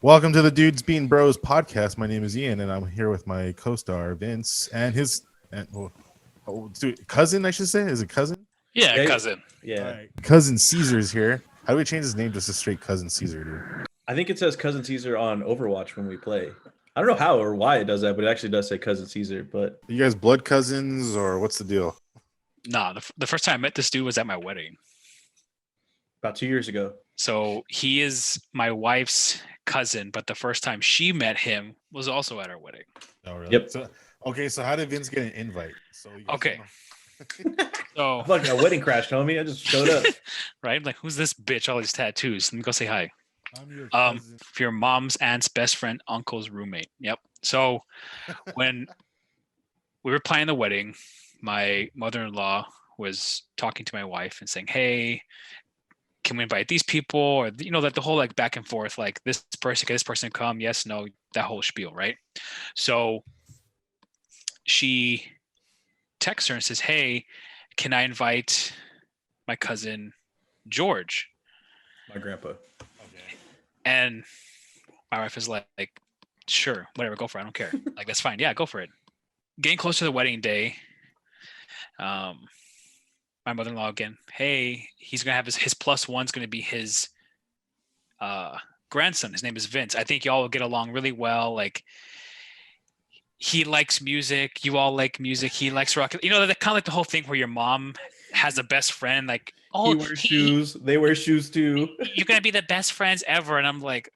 Welcome to the Dudes Being Bros podcast. My name is Ian, and I'm here with my co-star Vince and his cousin. I should say, is it cousin? Yeah, Yeah, cousin. Yeah. All right. Cousin Caesar's here. How do we change his name just a straight cousin Caesar, dude? I think it says Cousin Caesar on Overwatch when we play. I don't know how or why it does that, but it actually does say Cousin Caesar. But Are you guys blood cousins, or what's the deal? Nah, the first time I met this dude was at my wedding. about 2 years ago. So he is my wife's cousin, but the first time she met him was also at our wedding. Oh, really? Yep. So how did Vince get an invite? So you guys Okay. don't know. So Fucking a wedding crash, homie. I just showed up. right, like who's this bitch? All these tattoos. Let me go say hi. I'm your cousin. For your mom's aunt's best friend, uncle's roommate. Yep. So when we were planning the wedding, my mother-in-law was talking to my wife and saying, "Hey, can we invite these people?" Or that the whole like back and forth, like can this person come? Yes, no, that whole spiel, right? So she texts her and says, "Hey, can I invite my cousin George?" My grandpa. Okay. And my wife is like, "Sure, whatever, go for it. I don't care. Like, that's fine. Yeah, go for it." Getting close to the wedding day, my mother-in-law again, "Hey, he's gonna have his plus one's gonna be his grandson. His name is Vince. I think y'all will get along really well. Like, he likes music. You all like music. He likes rock. That kind of like the whole thing where your mom has a best friend. Like, He wears shoes. They wear shoes too. You're gonna be the best friends ever." And I'm like,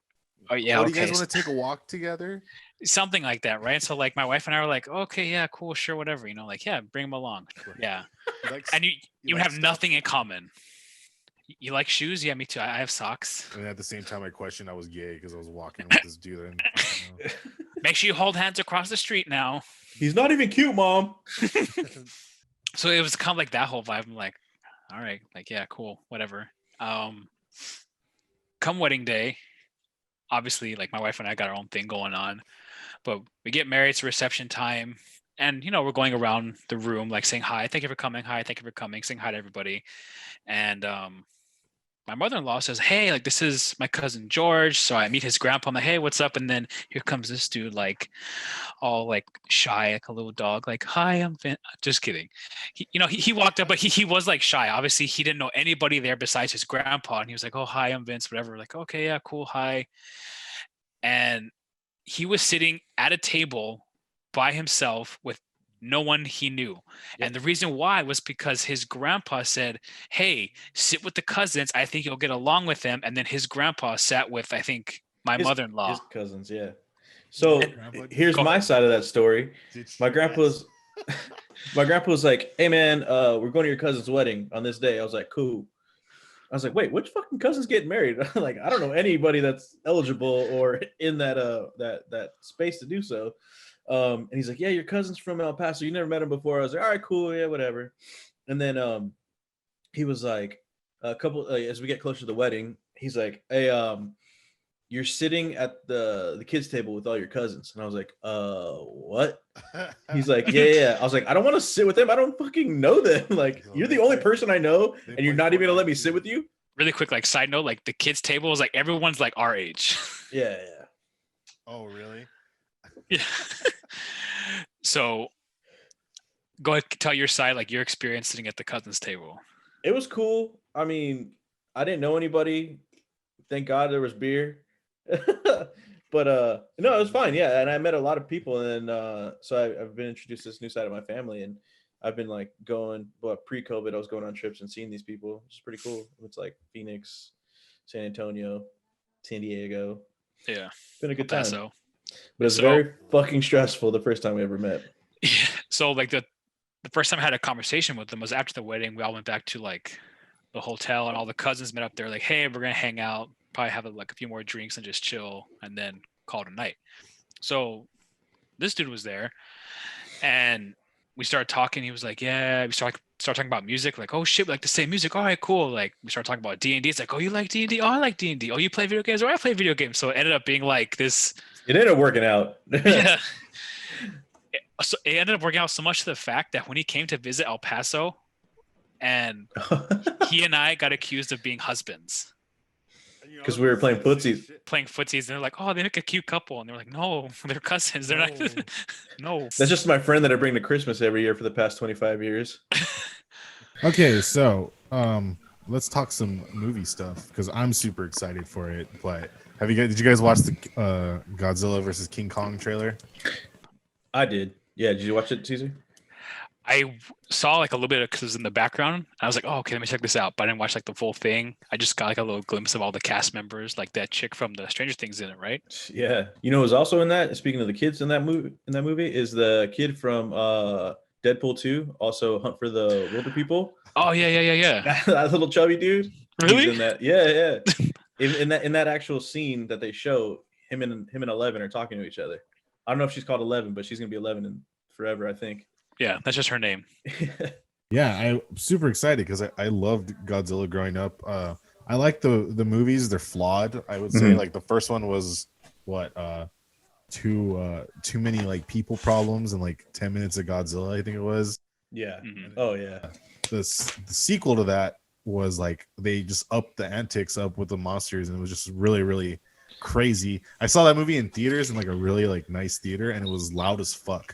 "Oh yeah, Oh, okay." do you guys want to take a walk together? Something like that, right? So like my wife and I were like, "Okay, yeah, cool, sure, whatever." Like, yeah, bring him along. Yeah. You like, And you like have stuff? nothing in common. You like shoes? Yeah, me too. I have socks. And at the same time, I questioned I was gay because I was walking with this dude. I didn't fucking know. Make sure you hold hands across the street now. He's not even cute, Mom. So it was kind of like that whole vibe. I'm like, all right, like, yeah, cool, whatever. Come wedding day, obviously, like my wife and I got our own thing going on, but we get married. It's reception time, and we're going around the room like saying hi, thank you for coming, hi, thank you for coming, saying hi to everybody. And my mother-in-law says, "Hey, like this is my cousin George." So I meet his grandpa. I'm like, "Hey, what's up?" And then here comes this dude, like all like shy, like a little dog, like, "Hi, I'm Vin." Just kidding. He walked up, but he was like shy. Obviously, he didn't know anybody there besides his grandpa, and he was like, "Oh, hi, I'm Vince," whatever. Like, okay, yeah, cool, hi. And he was sitting at a table by himself with no one he knew. Yep. And the reason why was because his grandpa said, "Hey, sit with the cousins. I think you'll get along with them." And then his grandpa sat with, I think, my mother-in-law. His cousins, yeah. So Grandpa- here's Go my ahead. side of that story. Did My you- grandpa's my grandpa was like, "Hey man, we're going to your cousin's wedding on this day." I was like, "Cool." I was like, "Wait, which fucking cousin's getting married?" Like, I don't know anybody that's eligible or in that that space to do so. And he's like, "Yeah, your cousin's from El Paso. You never met him before." I was like, "All right, cool, yeah, whatever." And then he was like, a couple as we get closer to the wedding, he's like, "Hey, you're sitting at the kids table with all your cousins." And I was like, what? He's like, yeah. I was like, "I don't want to sit with them. I don't fucking know them. Like, So you're they the only play- person I know, they and you're play not even gonna let me Fortnite sit too. with you." Really quick, like side note, like the kids' table is like everyone's like our age. Yeah. Oh, really? Yeah. So go ahead, tell your side, like your experience sitting at the cousins' table. It was cool. I mean, I didn't know anybody. Thank God there was beer. But no, it was fine. Yeah, and I met a lot of people, and so I've been introduced to this new side of my family, and I've been like going. But pre-COVID, I was going on trips and seeing these people, which is pretty cool. It's like Phoenix, San Antonio, San Diego. Yeah. It's been a good time, Paso. but it's So- very fucking stressful the first time we ever met. Yeah. So like the first time I had a conversation with them was after the wedding. We all went back to like the hotel, and all the cousins met up there. Like, "Hey, we're gonna hang out, probably have like a few more drinks and just chill, and then call it a night." So this dude was there, and we started talking. He was like, "Yeah." We start talking about music. Like, "Oh shit, we like the same music. All right, cool." Like we started talking about D&D. It's like, "Oh, you like D&D? Oh, I like D&D. Oh, you play video games? Oh, I play video games." So it ended up being like this. It ended up working out. Yeah. So it ended up working out so much to the fact that when he came to visit El Paso, and he and I got accused of being husbands. 'Cause we were playing footsie. playing footsies, and they're like, "Oh, they look a cute couple," and they're like, "No, they're cousins. They're not." No. That's just my friend that I bring to Christmas every year for the past 25 years. Okay, so let's talk some movie stuff because I'm super excited for it. But did you guys watch the Godzilla versus King Kong trailer? I did. Yeah, did you watch it, Caesar? I saw like a little bit because it was in the background. I was like, "Oh, okay, let me check this out." But I didn't watch like the full thing. I just got like a little glimpse of all the cast members, like that chick from the Stranger Things in it, right? Yeah. You know who's also in that? Speaking of the kids in that movie, is the kid from Deadpool 2, also Hunt for the Wilder People. Oh yeah. That little chubby dude. Really? He's in that. Yeah. in that actual scene that they show, him and Eleven are talking to each other. I don't know if she's called 11, but she's gonna be 11 in forever, I think. Yeah, that's just her name. Yeah, I'm super excited because I loved Godzilla growing up. I like the movies; they're flawed. I would say Mhm. like the first one was too many like people problems and like 10 minutes of Godzilla. I think it was. Yeah. Mhm. Oh yeah. The sequel to that was like they just upped the antics up with the monsters and it was just really really crazy. I saw that movie in theaters in like a really like nice theater and it was loud as fuck.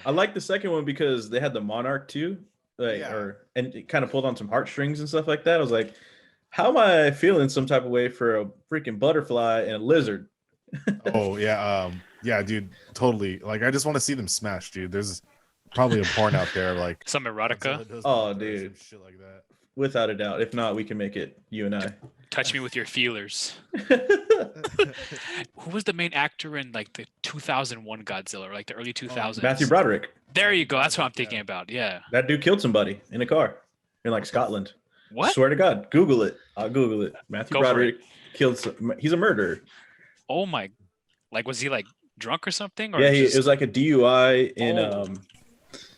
I like the second one because they had the Monarch too, Yeah. and it kind of pulled on some heartstrings and stuff like that. I was like, how am I feeling some type of way for a freaking butterfly and a lizard? Oh yeah, yeah, dude, totally. Like I just want to see them smash, dude. There's probably a porn out there like Some erotica. Godzilla does Oh, murder or some dude. shit like that. Without a doubt. If not, we can make it you and I. Touch me with your feelers. Who was the main actor in like the 2001 Godzilla, or like the early 2000s? Matthew Broderick. There you go. That's what I'm thinking about. Yeah. That dude killed somebody in a car in like Scotland. What? Swear to God. Google it. I'll Google it. Matthew Go for Broderick killed he's a murderer. Oh my! Like, was he like drunk or something? Or Yeah, it just- was like a DUI in Oh.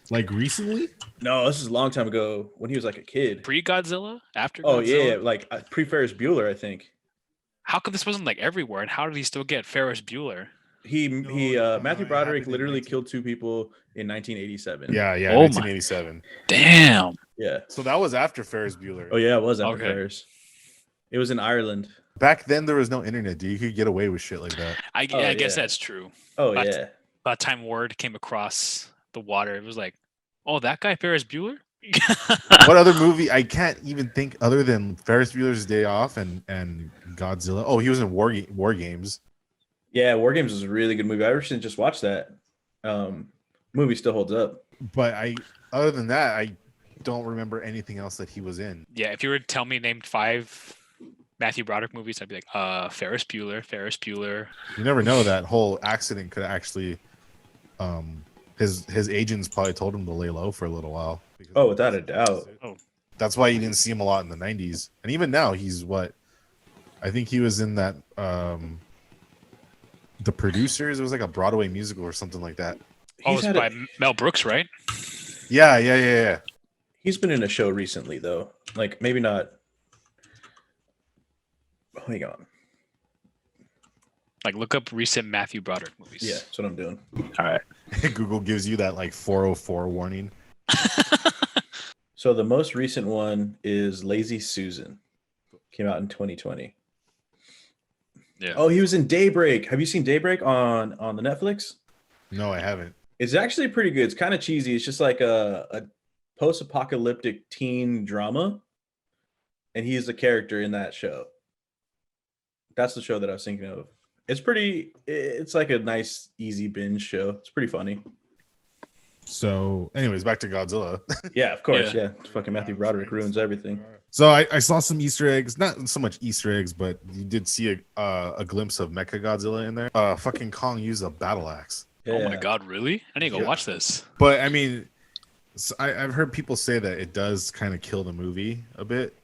Like recently? No, this is a long time ago when he was like a kid. pre-Godzilla, after. Oh Godzilla? yeah, like pre Ferris Bueller, I think. How come this wasn't like everywhere? And how did he still get Ferris Bueller? Matthew it Broderick happened in literally 19 killed 2 people in 1987. Yeah, Oh my- 1987. Damn. Yeah. So that was after Ferris Bueller. Oh yeah, it was after Okay. Ferris. It was in Ireland. Back then there was no internet, dude. You could get away with shit like that. I Oh, guess yeah. that's true. Oh But- yeah. By the time word came across the water, it was like, oh, that guy Ferris Bueller. What other movie? I can't even think other than Ferris Bueller's Day Off and Godzilla. Oh, he was in War Games. Yeah, War Games was a really good movie. I recently just watched that. Movie still holds up. But other than that, I don't remember anything else that he was in. Yeah, if you were to tell me named 5 Matthew Broderick movies, I'd be like, Ferris Bueller. You never know, that whole accident could actually his agents probably told him to lay low for a little while. because- Oh, without a doubt. That's why you didn't see him a lot in the 90s. And even now he's what? I think he was in that The Producers. It was like a Broadway musical or something like that. Oh, He's it's had by a- Mel Brooks, right? Yeah. He's been in a show recently though. Like maybe not. Hang on. Like, look up recent Matthew Broderick movies. Yeah, that's what I'm doing. All right. Google gives you that like 404 warning. So the most recent one is Lazy Susan. Came out in 2020. Yeah. Oh, he was in Daybreak. Have you seen Daybreak on the Netflix? No, I haven't. It's actually pretty good. It's kind of cheesy. It's just like a post-apocalyptic teen drama, and he's the character in that show. That's the show that I was thinking of. It's like a nice, easy binge show. It's pretty funny. So, anyways, back to Godzilla. Yeah, of course. Yeah. Yeah. Fucking Matthew Broderick ruins everything. So I saw some Easter eggs, not so much Easter eggs, but you did see a glimpse of Mecha Godzilla in there. Fucking Kong used a battle axe. Oh my Yeah. God, really? I need to go Yeah. watch this. But I mean, I've heard people say that it does kind of kill the movie a bit.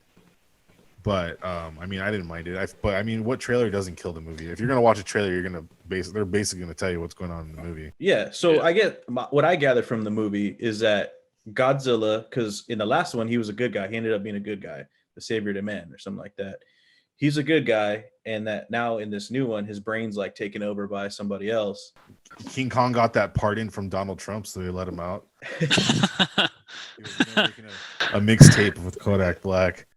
But I mean, I didn't mind it. But I mean, what trailer doesn't kill the movie? If you're gonna watch a trailer, you're gonna they're basically gonna tell you what's going on in the movie. Yeah. So Yeah. what I gather from the movie is that Godzilla, because in the last one he was a good guy, he ended up being a good guy, the savior to man or something like that. He's a good guy, and that now in this new one, his brain's like taken over by somebody else. King Kong got that pardon from Donald Trump, so they let him out. He was making a mixtape with Kodak Black.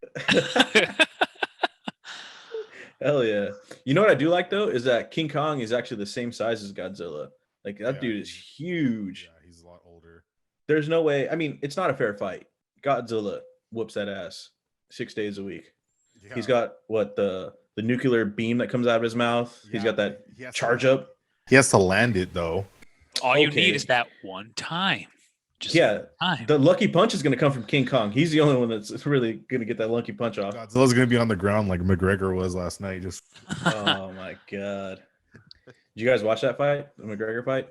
Hell yeah. You know what I do like though is that King Kong is actually the same size as Godzilla. Like that Yeah, dude is huge. Yeah, he's a lot older. There's no way. I mean, it's not a fair fight. Godzilla whoops that ass 6 days a week. Yeah. He's got what the nuclear beam that comes out of his mouth. He's got that he has charge to, up. He has to land it though. All you Okay. need is that one time. Just Yeah, one time. the lucky punch is going to come from King Kong. He's the only one that's really going to get that lucky punch off. Godzilla's gonna be on the ground like McGregor was last night. Just Oh my god! Did you guys watch that fight, the McGregor fight?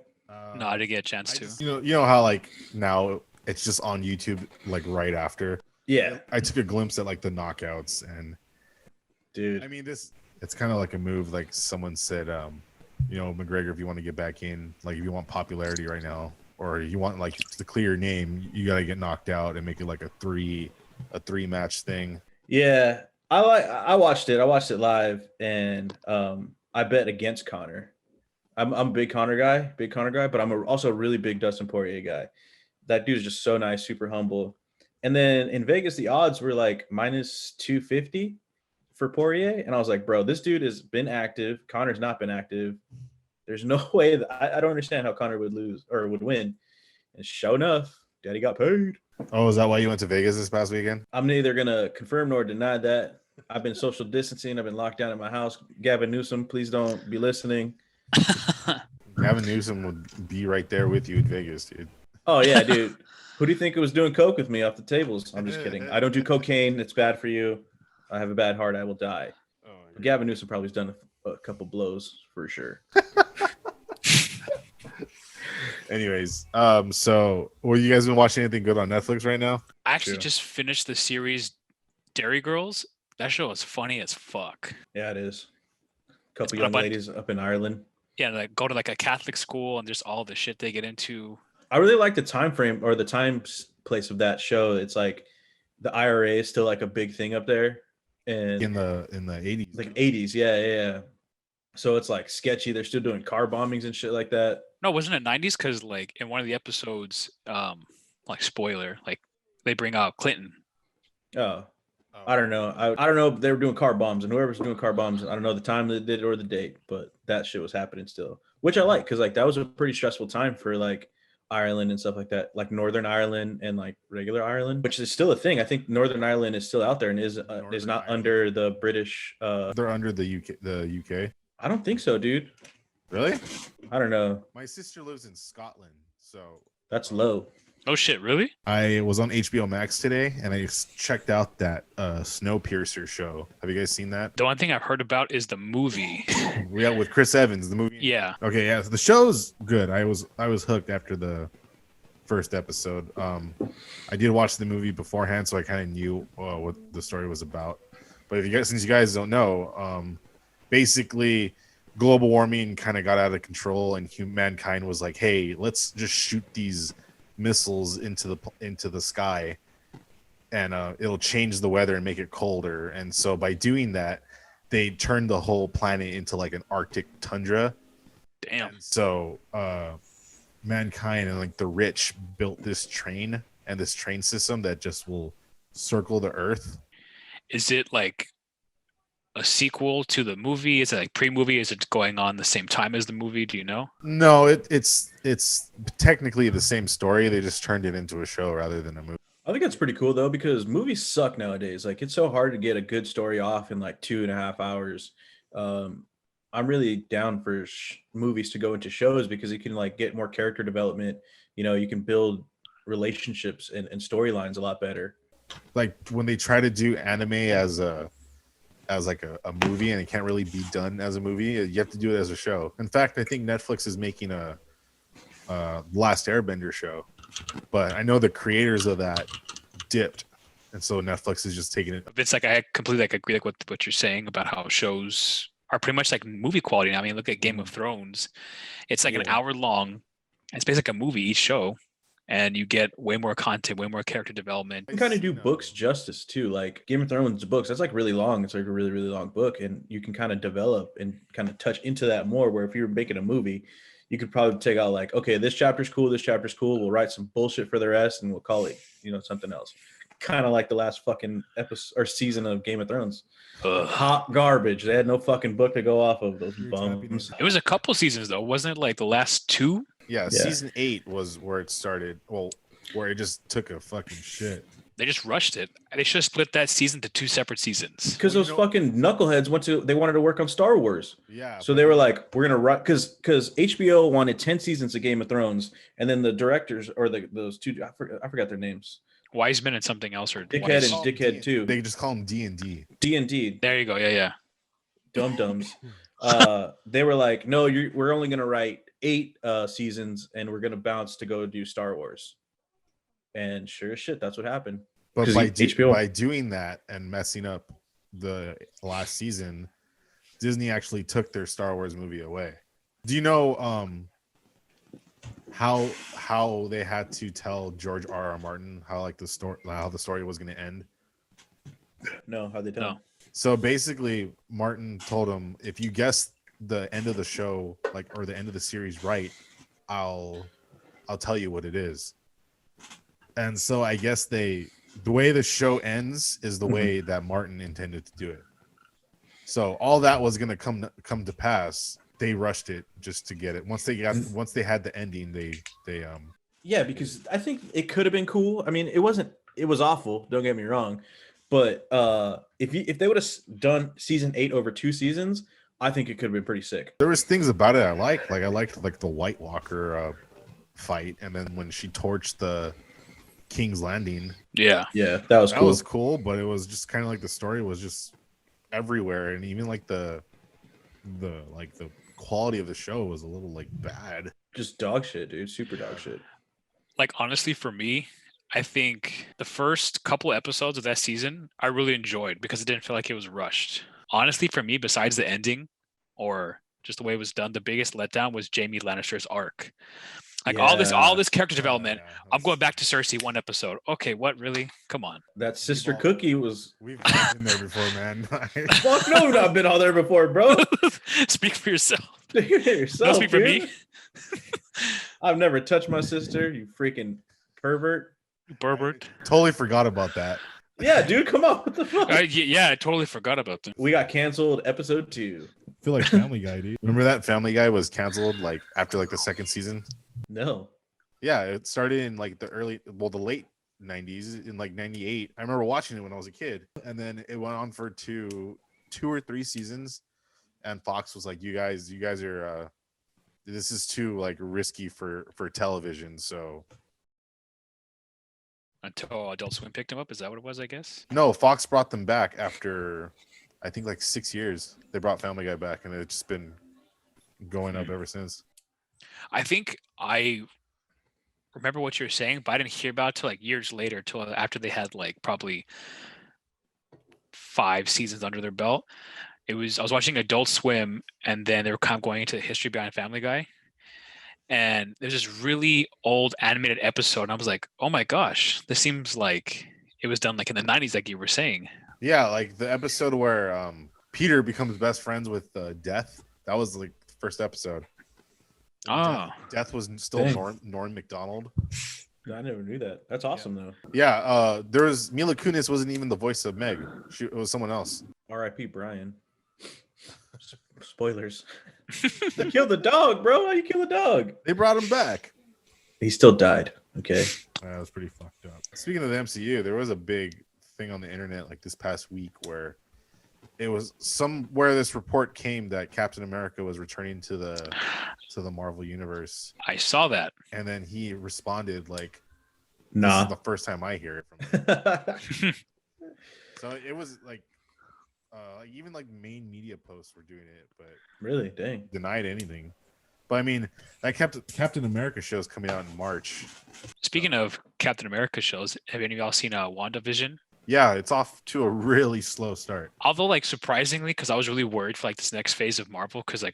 No, I didn't get a chance I to. just- you know how like now it's just on YouTube like right after. Yeah, I took a glimpse at like the knockouts, and dude. I mean it's kind of like a move. Like someone said, you know, McGregor, if you want to get back in, like if you want popularity right now, or you want like to clear your name, you gotta get knocked out and make it like a three match thing. Yeah, I watched it. I watched it live, and I bet against Connor. I'm a big Connor guy, but I'm also a really big Dustin Poirier guy. That dude's just so nice, super humble. And then in Vegas, the odds were like minus 250 for Poirier, and I was like, bro, this dude has been active. Connor's not been active. There's no way that I don't understand how Connor would lose or would win. And sure enough, Daddy got paid. Oh, is that why you went to Vegas this past weekend? I'm neither gonna confirm nor deny that. I've been social distancing. I've been locked down in my house. Gavin Newsom, please don't be listening. Gavin Newsom would be right there with you in Vegas, dude. Oh yeah, dude. Who do you think was doing coke with me off the tables? I'm just kidding. I don't do cocaine. It's bad for you. I have a bad heart. I will die. Oh, Gavin Newsom probably has done a couple blows for sure. Anyways, so well, you guys been watching anything good on Netflix right now? I actually Yeah. just finished the series Dairy Girls. That show is funny as fuck. Yeah, it is. A couple about a young bunch- ladies up in Ireland. Yeah, like go to like a Catholic school and just all the shit they get into. I really like the time frame or the place of that show. It's like the IRA is still like a big thing up there, and In the 80s. like 80s. Yeah. So it's like sketchy. They're still doing car bombings and shit like that. No, wasn't it 90s? Because like in one of the episodes, like spoiler, like they bring out Clinton. Oh, I don't know. I don't know if they were doing car bombs, and whoever's doing car bombs, I don't know the time they did it or the date, but that shit was happening still, which I like because like that was a pretty stressful time for like Ireland and stuff like that, like Northern Ireland and like regular Ireland, which is still a thing. I think Northern Ireland is still out there and is Northern not Ireland. under the British. They're under the UK. The UK. I don't think so, dude. Really? I don't know. My sister lives in Scotland, so That's low. Oh shit, really? I was on HBO Max today, and I checked out that Snowpiercer show. Have you guys seen that? The one thing I've heard about is the movie. Yeah, with Chris Evans, the movie. Yeah. Okay, yeah, so the show's good. I was hooked after the first episode. I did watch the movie beforehand, so I kind of knew what the story was about. But since you guys don't know, basically, global warming kind of got out of control, and mankind was like, "Hey, let's just shoot these missiles into the sky, and it'll change the weather and make it colder." And so by doing that, they turned the whole planet into like an Arctic tundra. Damn. And so mankind and like the rich built this train system that just will circle the earth. Is it like a sequel to the movie? Is it like pre-movie? Is it going on the same time as the movie? Do you know? No, it's technically the same story. They just turned it into a show rather than a movie. I think that's pretty cool though, because movies suck nowadays. Like it's so hard to get a good story off in like 2.5 hours. I'm really down for movies to go into shows because you can like get more character development. You know, you can build relationships and storylines a lot better. Like when they try to do anime as like a movie, and it can't really be done as a movie, you have to do it as a show. In fact, I think Netflix is making a Last Airbender show, but I know the creators of that dipped, and so Netflix is just taking it. It's like I completely like agree like what you're saying about how shows are pretty much like movie quality now. I mean, look at Game of Thrones. It's like an Yeah. hour long. It's basically like a movie each show, and you get way more content, way more character development. You can kind of do books justice too. Like Game of Thrones books, that's like really long. It's like a really, really long book, and you can kind of develop and kind of touch into that more. Where if you're making a movie, you could probably take out like, okay, this chapter's cool, this chapter's cool. We'll write some bullshit for the rest, and we'll call it, something else. kind of like the last fucking episode or season of Game of Thrones. Ugh. Hot garbage. They had no fucking book to go off of. Those You're bums. tapping It was a couple seasons though, wasn't it? Like the last two. Yeah, Yeah. season 8 was where it started. Well, where it just took a fucking shit. They just rushed it. They should have split that season to 2 separate seasons. Because Well, those you know- fucking knuckleheads they wanted to work on Star Wars. Yeah. So but- they were like, we're gonna run because HBO wanted 10 seasons of Game of Thrones, and then the directors or those two I forgot their names. Wiseman and something else, or Dickhead Wise- and Call 'em Dickhead D- 2. They just call them D&D. D&D, There you go. Yeah. dum dums. They were like, no, we're only gonna write 8 seasons, and we're gonna bounce to go do Star Wars. And sure as shit, that's what happened. But 'Cause by, HBO by doing that and messing up the last season, Disney actually took their Star Wars movie away. Do you know how they had to tell George R.R. Martin how the story was going to end? No, how'd they tell? No. him? So basically, Martin told him, if you guess the end of the show, or the end of the series right, I'll tell you what it is. And so I guess the way the show ends is the way that Martin intended to do it. So all that was going to come to pass. They rushed it just to get it. Once they had the ending, they Yeah, because I think it could have been cool. I mean, it was awful, don't get me wrong. But if they would have done season 8 over 2 seasons, I think it could have been pretty sick. there was things about it I liked. Like I liked the White Walker fight, and then when she torched the King's Landing, Yeah. Yeah, that was that cool. was cool. But it was just kind of like the story was just everywhere, and even like the quality of the show was a little bad. Just dog shit, dude. Super dog shit. Like honestly, for me, I think the first couple episodes of that season I really enjoyed because it didn't feel like it was rushed. Honestly, for me, besides the ending or just the way it was done, the biggest letdown was Jaime Lannister's arc. Like all Yeah. this character development. Yeah, I'm going back to Cersei one episode. Okay, what really? Come on. That sister all- Cookie was. We've been there before, man. Fuck no, I've been all there before, bro. Speak for yourself. You hear yourself, Don't speak for me. dude. I've never touched my sister, you freaking pervert. Burbert. Totally forgot about that. Yeah, dude, come on. What the fuck? Yeah, I totally forgot about them. We got canceled episode 2. I feel like Family Guy, dude. Remember that Family Guy was canceled after the second season? No. Yeah, it started in the late 90s in 98. I remember watching it when I was a kid, and then it went on for two or three seasons, and Fox was like, you guys are this is too risky for television. So Until Adult Swim picked them up. Is that what it was, I guess? no, Fox brought them back after I think 6 years. They brought Family Guy back, and it's just been going up ever since. I think I remember what you were saying, but I didn't hear about it till years later, till after they had probably 5 seasons under their belt. I was watching Adult Swim, and then they were kind of going into the history behind Family Guy. And there's this really old animated episode, and I was like, oh my gosh, this seems like it was done in the 90s, like you were saying. Yeah, the episode where Peter becomes best friends with Death. That was the first episode. Oh, Death was still Dang. Norm Macdonald. I never knew that. That's awesome, though. Yeah, there was Mila Kunis wasn't even the voice of Meg. It was someone else. R.I.P. Brian. Spoilers. They killed the dog, bro. How you kill a dog? They brought him back. He still died. Okay. That was pretty fucked up. Speaking of the MCU, there was a big thing on the internet this past week where it was somewhere this report came that Captain America was returning to the Marvel universe, I saw that. and then he responded this Nah. is the first time I hear it from him. So it was even main media posts were doing it, but Really? Dang. denied anything. But I mean, that Captain America show is coming out in March. Speaking of Captain America shows, have any of y'all seen WandaVision? Yeah, it's off to a really slow start. Although surprisingly, because I was really worried for this next phase of Marvel, because the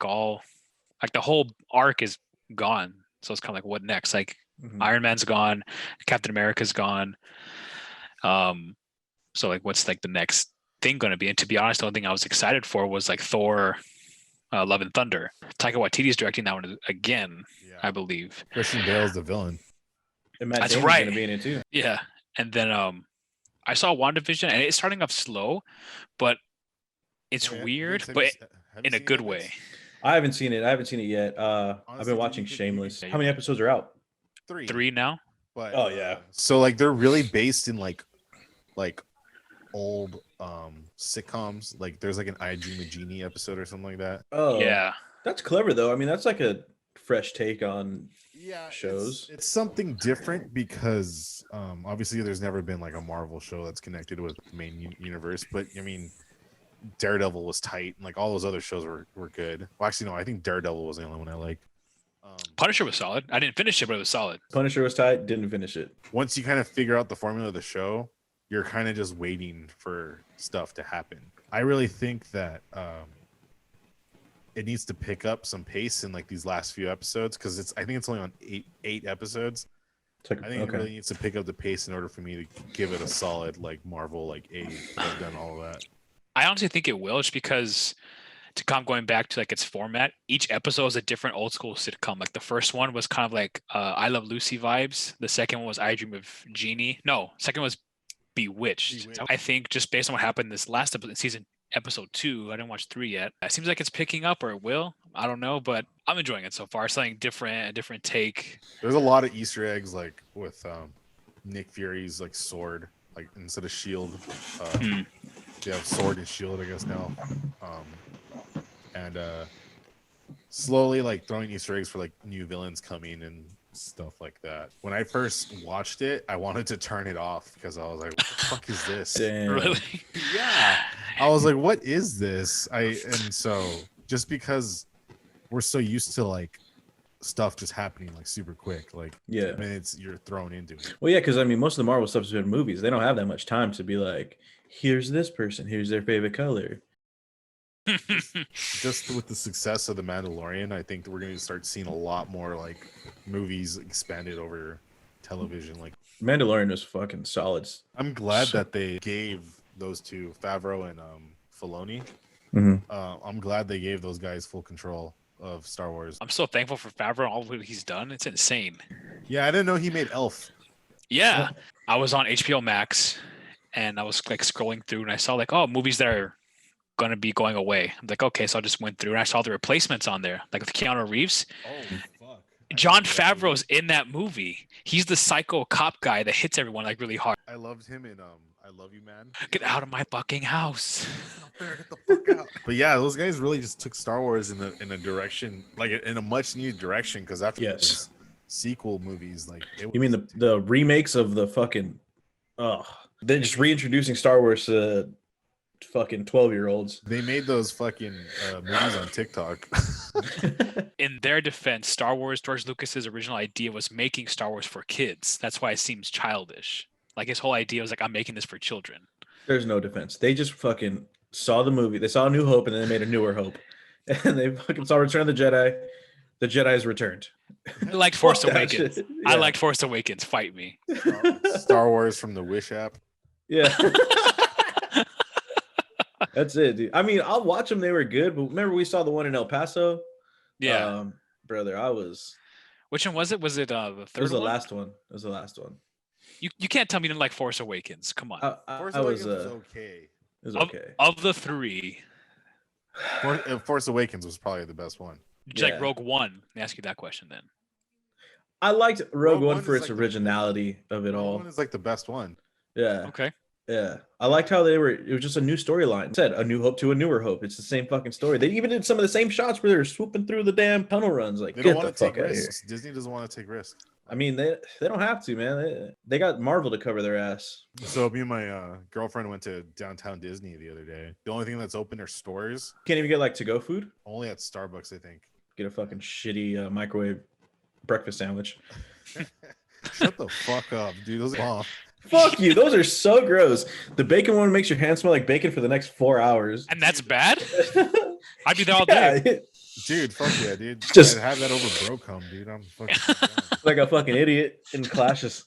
whole arc is gone, so it's kind of what next? Mhm. Iron Man's gone, Captain America's gone. So what's the next thing going to be? And to be honest, the only thing I was excited for was Thor, Love and Thunder. Taika Waititi's directing that one again, I Yeah, believe. Christian Bale's the villain. And Matt That's Damon's right. gonna be in it too. Yeah, and then I saw WandaVision and it's starting off slow, but it's Oh, yeah? weird, Vince, have but you have you in a seen good that, way. Vince? I haven't seen it. I haven't seen it yet. I've Honestly, been dude, watching you could Shameless. Yeah, How many episodes are out? 3, 3 now. but Oh, yeah. so like they're really based in like old sitcoms. Like there's like an I Dream of Jeannie episode or something like that. Oh, Yeah. that's clever though. I mean, that's like a fresh take on. Yeah, Shows. It's something different because obviously there's never been like a Marvel show that's connected with the main universe. But I mean, Daredevil was tight, and like all those other shows were good. Well, actually, no, I think Daredevil was the only one I liked. Punisher was solid. I didn't finish it, but it was solid. Punisher was tight. Didn't finish it. Once you kind of figure out the formula of the show, you're kind of just waiting for stuff to happen. I really think that it needs to pick up some pace in like these last few episodes because I think it's only on eight episodes. It's like, I think it really needs to pick up the pace in order for me to give it a solid like Marvel like I've done all of that. I honestly think it will, just because to come going back to like its format, each episode is a different old school sitcom. Like the first one was kind of like I Love Lucy vibes. The second one was I Dream of Jeannie. No, second was Bewitched. Bewitched. I think just based on what happened this last episode 2, I didn't watch 3 yet. It seems like it's picking up, or it will. I don't know, but I'm enjoying it so far. Something different, a different take. There's a lot of Easter eggs like with Nick Fury's like sword, like instead of shield, they have sword and shield, I guess now, and slowly like throwing Easter eggs for like new villains coming and stuff like that. When I first watched it, I wanted to turn it off because I was like, "What the fuck is this?" Damn. Really? Yeah, I was like, "What is this?" And so just because we're so used to like stuff just happening like super quick, like Yeah. minutes you're thrown into it. Well, yeah, because I mean, most of the Marvel stuff is in movies. They don't have that much time to be like, here's this person, here's their favorite color. Just with the success of The Mandalorian, I think that we're going to start seeing a lot more like movies expanded over television. Like Mandalorian was fucking solid. I'm glad that they gave those two, Favreau and Filoni. I'm glad they gave those guys full control of Star Wars. I'm so thankful for Favreau and all what he's done. It's insane. Yeah, I didn't know he made Elf. Yeah, I was on HBO Max and I was like scrolling through and I saw like, oh, movies that are gonna be going away. I'm like, okay, so I just went through and I saw the replacements on there, like with Keanu Reeves. Oh fuck! John Favreau's in that movie. He's the psycho cop guy that hits everyone like really hard. I loved him in I Love You, Man. Get out of my fucking house. Get the fuck out. But yeah, those guys really just took Star Wars in a direction, like in a much needed direction. Because after those sequel movies, like You mean the remakes of the fucking they're just reintroducing Star Wars to fucking 12-year-olds. They made those fucking movies on TikTok. In their defense, Star Wars, George Lucas's original idea was making Star Wars for kids. That's why it seems childish. Like his whole idea was like, I'm making this for children. There's no defense. They just fucking saw the movie. They saw A New Hope and then they made A Newer Hope. And they fucking saw Return of the Jedi. The Jedi has returned. I liked Force Fuck that Awakens. shit. I Yeah. liked Force Awakens. Fight me. Star Wars from the Wish app. Yeah. That's it, dude. I mean, I'll watch them. They were good. But remember we saw the one in El Paso? Yeah. Brother, Which one was it? Was it the it third was the one? last one. It was the last one. You can't tell me you didn't like Force Awakens. Come on. Force I was Awakens was okay. it was okay. Of the 3, Force Awakens was probably the best one. did you Yeah. like Rogue One? Let me ask you that question then. I liked Rogue One One for is its like the- originality of it Rogue all. One is like the best one. Yeah. Okay. Yeah. I liked how it was just a new storyline. It said A New Hope to A Newer Hope. It's the same fucking story. They even did some of the same shots where they're swooping through the damn tunnel runs. Like, They get don't the want to fuck take out of here. risks. Disney doesn't want to take risks. I mean, they don't have to, man. They got Marvel to cover their ass. So me and my girlfriend went to downtown Disney the other day. The only thing that's open are stores. Can't even get like to-go food. Only at Starbucks, I think. Get a fucking shitty microwave breakfast sandwich. Shut the fuck up, dude. Those are bomb. Fuck you. Those are so gross. The bacon one makes your hands smell like bacon for the next 4 hours. And that's bad? I'd be there all day. Yeah, Dude, fuck yeah, dude. Just- I'd have that over Brocom, dude. I'm fucking down. like a fucking idiot in classes.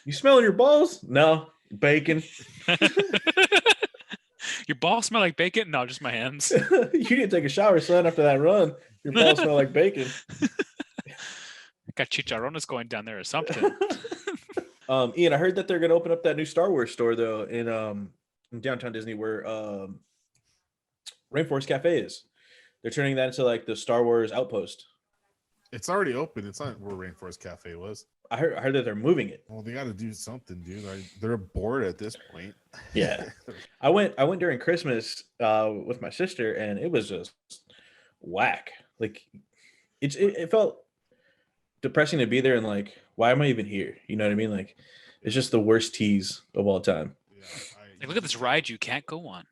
You smelling your balls? No. Bacon. Your balls smell like bacon? No, just my hands. You didn't take a shower, son, after that run. Your balls smell like bacon. Got chicharrones going down there or something. Ian, I heard that they're gonna open up that new Star Wars store though in downtown Disney where Rainforest Cafe is. They're turning that into like the Star Wars outpost. It's already open. It's not where Rainforest Cafe was. I heard that they're moving it. Well, they got to do something, dude. They're bored at this point. Yeah. I went during Christmas with my sister, and it was just whack. Like it felt depressing to be there, and like, why am I even here? You know what I mean? Like, it's just the worst tease of all time. Yeah, Like, look at this ride you can't go on.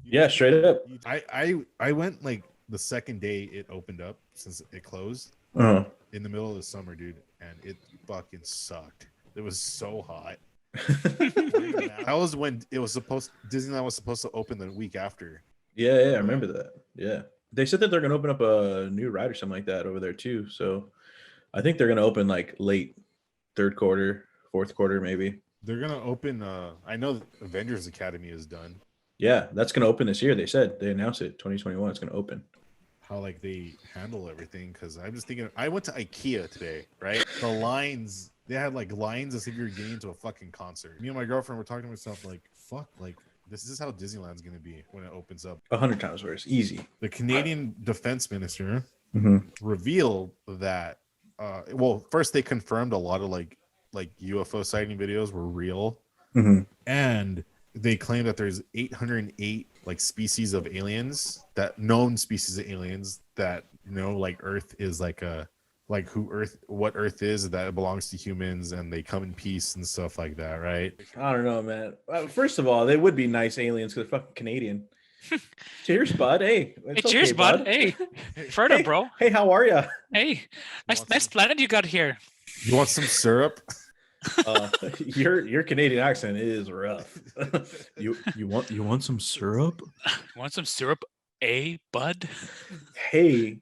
Yeah, straight up. I went like the second day it opened up since it closed Uh-huh. in the middle of the summer, dude, and it fucking sucked. It was so hot. That was when it was Disneyland was supposed to open the week after. Yeah, I remember that. Yeah. They said that they're gonna open up a new ride or something like that over there too. So I think they're gonna open like late third quarter, fourth quarter, maybe. They're gonna open. I know Avengers Academy is done. Yeah, that's gonna open this year. They said they announced it. 2021. It's gonna open. How like they handle everything, because I'm just thinking. I went to IKEA today, right? The lines. They had like lines as if you were getting into a fucking concert. Me and my girlfriend were talking to myself like, "Fuck, like this is how Disneyland's gonna be when it opens up." 100 times worse. Easy. The Canadian Defense Minister Mm-hmm. revealed that. Well, first they confirmed a lot of like UFO sighting videos were real, Mm-hmm. and they claim that there's 808 like species of aliens, that known species of aliens that like Earth is like what Earth is, that it belongs to humans and they come in peace and stuff like that, right? I don't know, man. First of all, they would be nice aliens because they're fucking Canadian. Cheers, bud. Hey, Hey, cheers, bud. Hey, further, Hey. bro. Hey, how are ya? Hey, Want nice some- planet you got here. You want some syrup? Your Canadian accent is rough. you want some syrup? Want some syrup, bud? Hey,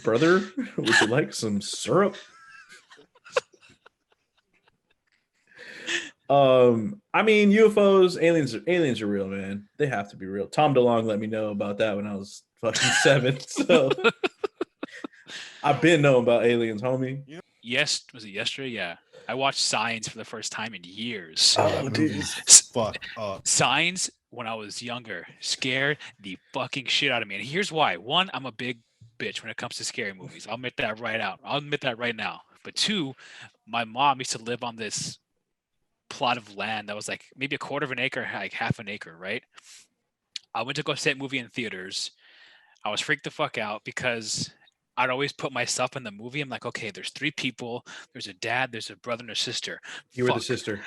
brother, would you like some syrup? I mean, UFOs, aliens are real, man. They have to be real. Tom DeLonge let me know about that when I was fucking 7. So I've been knowing about aliens, homie. Yes, was it yesterday? Yeah, I watched Signs for the first time in years. Oh, That dude. movie's fuck up. Signs when I was younger scared the fucking shit out of me, and here's why: one, I'm a big bitch when it comes to scary movies. I'll admit that right out. I'll admit that right now. But two, my mom used to live on this plot of land that was like maybe a quarter of an acre, like half an acre, right? I went to go see a movie in theaters. I was freaked the fuck out because I'd always put myself in the movie. I'm like, okay, there's 3 people. There's a dad, there's a brother, and a sister. You were the Fuck. sister.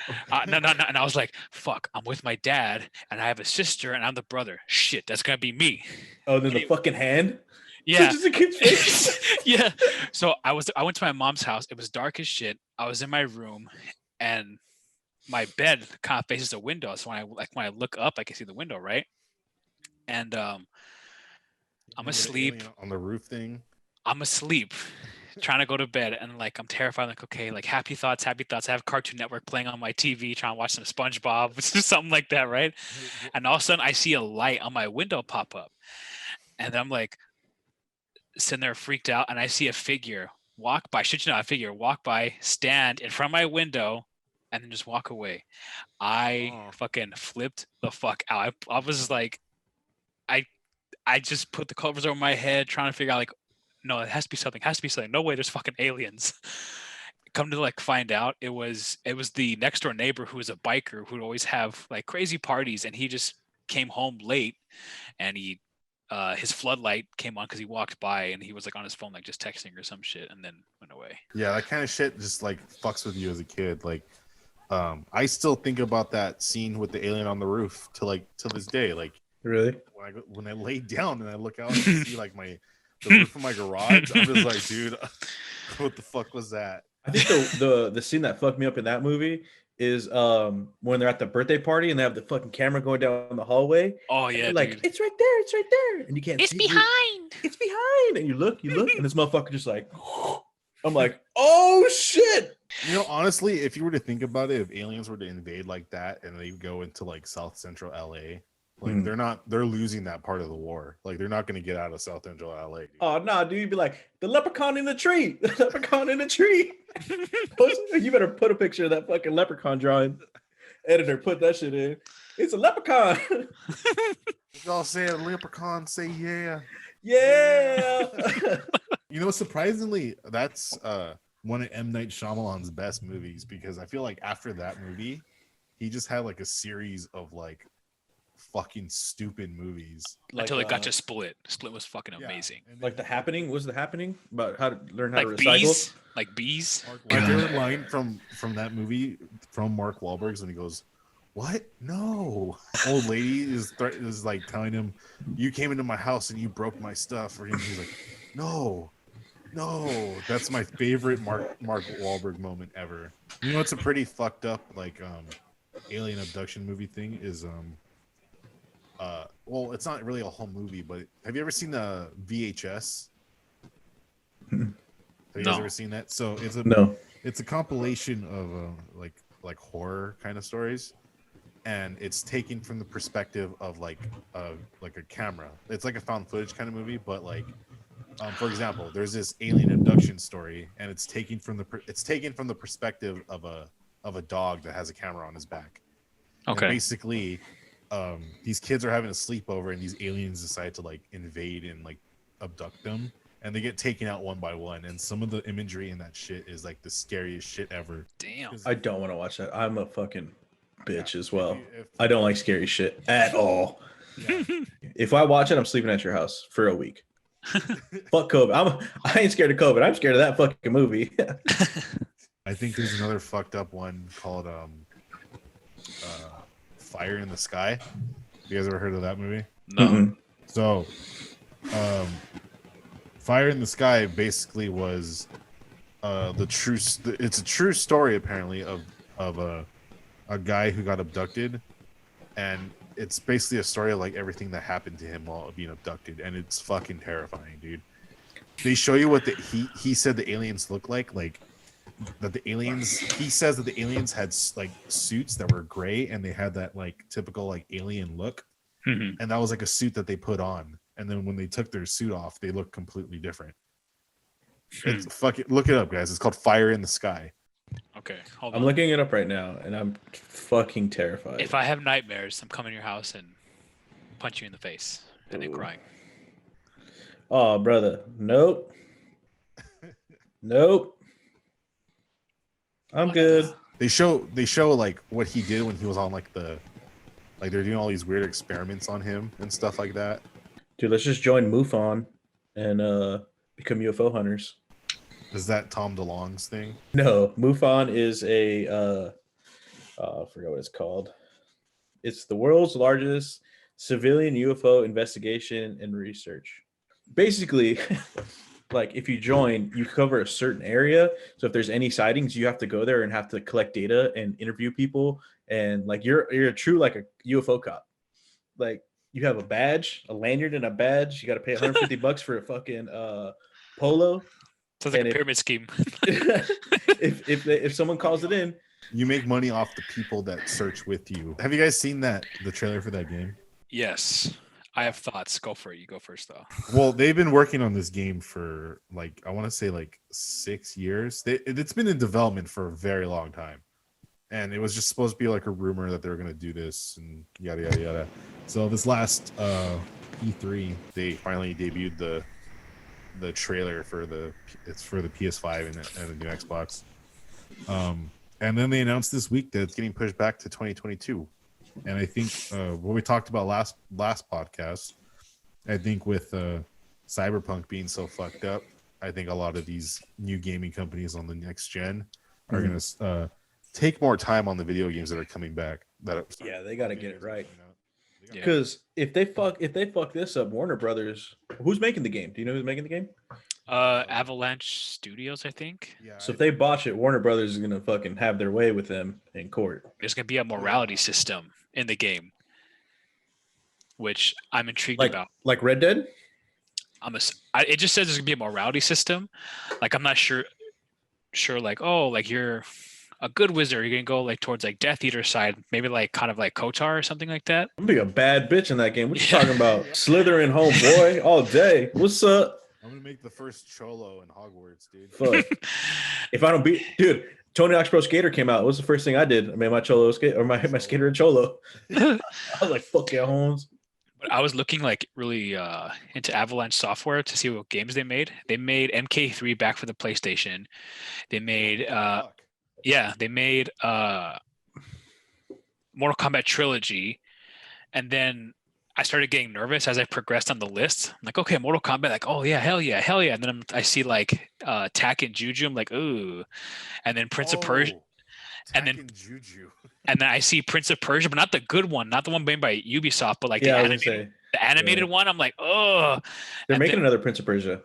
No. And I was like, fuck, I'm with my dad, and I have a sister, and I'm the brother. Shit, that's gonna be me. Oh, then the fucking hand. Yeah. Just a kid's face. Yeah. So I went to my mom's house. It was dark as shit. I was in my room, and my bed kind of faces a window. So when I look up, I can see the window, right? And I'm Remember the asleep. alien on the roof thing. I'm asleep, trying to go to bed, and like I'm terrified. Like, okay, like happy thoughts. I have Cartoon Network playing on my TV, trying to watch some SpongeBob, something like that, right? And all of a sudden, I see a light on my window pop up, and then I'm like sitting there freaked out, and I see a figure walk by. Should you know, a figure walk by, stand in front of my window, and then just walk away. I Oh. fucking flipped the fuck out. I was like, I just put the covers over my head, trying to figure out like, no, it has to be something. No way, there's fucking aliens. Come to like find out, it was the next door neighbor who was a biker who'd always have like crazy parties, and he just came home late, and he his floodlight came on because he walked by, and he was like on his phone like just texting or some shit, and then went away. Yeah, that kind of shit just like fucks with you as a kid. Like, I still think about that scene with the alien on the roof to this day. Like, Really? when I lay down and I look out and see like the roof of my garage, I'm just like, dude, what the fuck was that? I think the scene that fucked me up in that movie is when they're at the birthday party and they have the fucking camera going down the hallway. Oh And yeah, they're like, dude. it's right there, and you can't It's see it. behind. It's behind, and you look, and this motherfucker just like, I'm like, oh shit. Honestly, if you were to think about it, if aliens were to invade like that and they go into like South Central LA, like Mhm. they're losing that part of the war. Like they're not going to get out of South Central LA. Dude. Oh no, dude, you'd be like, the leprechaun in the tree, the leprechaun in the tree. You better put a picture of that fucking leprechaun drawing. Editor, put that shit in. It's a leprechaun. If y'all say a leprechaun, say yeah. Yeah. You know, surprisingly, that's one of M. Night Shyamalan's best movies, because I feel like after that movie, he just had like a series of like fucking stupid movies. Until it got to Split. Split was fucking Yeah. amazing. And Like The Happening. Was The Happening about how to learn how Like to recycle? bees. Like bees. my favorite line from that movie from Mark Wahlberg's when he goes, "What? No." Old lady is like telling him, "You came into my house and you broke my stuff." And he's like, "No, no." That's my favorite Mark Wahlberg moment ever. You know, it's a pretty fucked up like alien abduction movie thing is well, it's not really a whole movie, but have you ever seen the VHS? Have you guys No. ever seen that? So No. it's a compilation of like horror kind of stories, and it's taken from the perspective of like a camera. It's like a found footage kind of movie, but like for example, there's this alien abduction story, and it's taken from the perspective of a dog that has a camera on his back. And Okay. basically, these kids are having a sleepover, and these aliens decide to like invade and like abduct them, and they get taken out one by one. And some of the imagery in that shit is like the scariest shit ever. Damn. I don't want to watch that. I'm a fucking bitch as well. If- I don't like scary shit at all. yeah. If I watch it, I'm sleeping at your house for a week. Fuck COVID. I ain't scared of COVID. I'm scared of that fucking movie. I think there's another fucked up one called Fire in the Sky. You guys ever heard of that movie? No. Mm-mm. So, Fire in the Sky basically was it's a true story apparently of a guy who got abducted, and it's basically a story of like everything that happened to him while being abducted, and it's fucking terrifying, dude. They show you what he said the aliens look like that the aliens, he says that the aliens had like suits that were gray, and they had that like typical like alien look, Mhm. and that was like a suit that they put on, and then when they took their suit off, they looked completely different. It's fucking, look it up, guys. It's called Fire in the Sky. Okay. Hold I'm on. looking it up right now, and I'm fucking terrified. If I have nightmares, I'm coming to your house and punch you in the face and then Ooh. crying. Oh, brother. Nope. Nope. I'm good. They show like what he did when he was on like they're doing all these weird experiments on him and stuff like that. Dude, let's just join MUFON and become UFO hunters. Is that Tom DeLonge's thing? No, MUFON is a I forgot what it's called. It's the world's largest civilian UFO investigation and research. Basically, like if you join, you cover a certain area. So if there's any sightings, you have to go there and have to collect data and interview people. And like you're a true like a UFO cop. Like you have a badge, a lanyard, and a badge. You got to pay $150 for a fucking polo. Sounds like And a if- pyramid scheme. if someone calls it in, You make money off the people that search with you. Have you guys seen the trailer for that game? Yes. I have thoughts. Go for it. You go first, though. Well, they've been working on this game for like I want to say like 6 years. It's been in development for a very long time, and it was just supposed to be like a rumor that they were going to do this and yada yada yada. So this last E3, they finally debuted the trailer for the PS5 and the new Xbox. And then they announced this week that it's getting pushed back to 2022. And I think what we talked about last podcast, I think with Cyberpunk being so fucked up, I think a lot of these new gaming companies on the next gen are going to take more time on the video games that are coming back. yeah, they got to get it right. Yeah. Because if they fuck this up, Warner Brothers, who's making the game? Do you know who's making the game? Avalanche Studios, I think. Yeah. So if they botch it, Warner Brothers is gonna fucking have their way with them in court. There's going to be a morality system in the game, which I'm intrigued Like about. like Red Dead. It just says there's going to be a morality system. Like, I'm not sure like, oh, like you're a good wizard. You're going to go like towards like Death Eater side, maybe like kind of like Kotar or something like that. I'm being a bad bitch in that game. What you talking about? Slytherin homeboy all day. What's up? I'm gonna make the first Cholo in Hogwarts, dude. Fuck. If I don't beat, dude, Tony Hawk's Pro Skater came out. What was the first thing I did? I made my Cholo skate or my skater in Cholo. I was like, fuck yeah, Holmes. But I was looking like really into Avalanche Software to see what games they made. They made MK3 back for the PlayStation. They made Fuck. they made Mortal Kombat Trilogy, and then I started getting nervous as I progressed on the list. I'm like, okay, Mortal Kombat, like, oh yeah, hell yeah, hell yeah. And then I see like Tak and Juju. I'm like, ooh, and then Prince of Persia. And then Juju. And then I see Prince of Persia, but not the good one, not the one made by Ubisoft, but like Yeah, the animated one. I'm like, oh. They're making another Prince of Persia.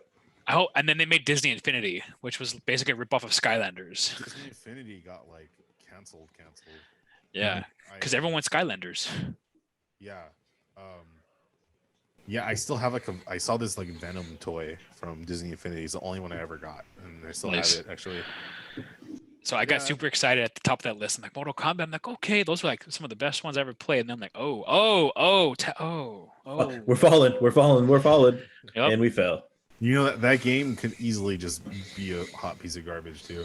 And then they made Disney Infinity, which was basically a ripoff of Skylanders. Disney Infinity got like canceled. Yeah, because everyone went Skylanders. Yeah. Yeah, I still have I saw this like Venom toy from Disney Infinity. It's the only one I ever got, and I still have it actually. So I got super excited at the top of that list. I'm like, Mortal Kombat. I'm like, okay, those are like some of the best ones I ever played. And then I'm like, oh. We're falling. Yep. And we fell. You know that game could easily just be a hot piece of garbage too. You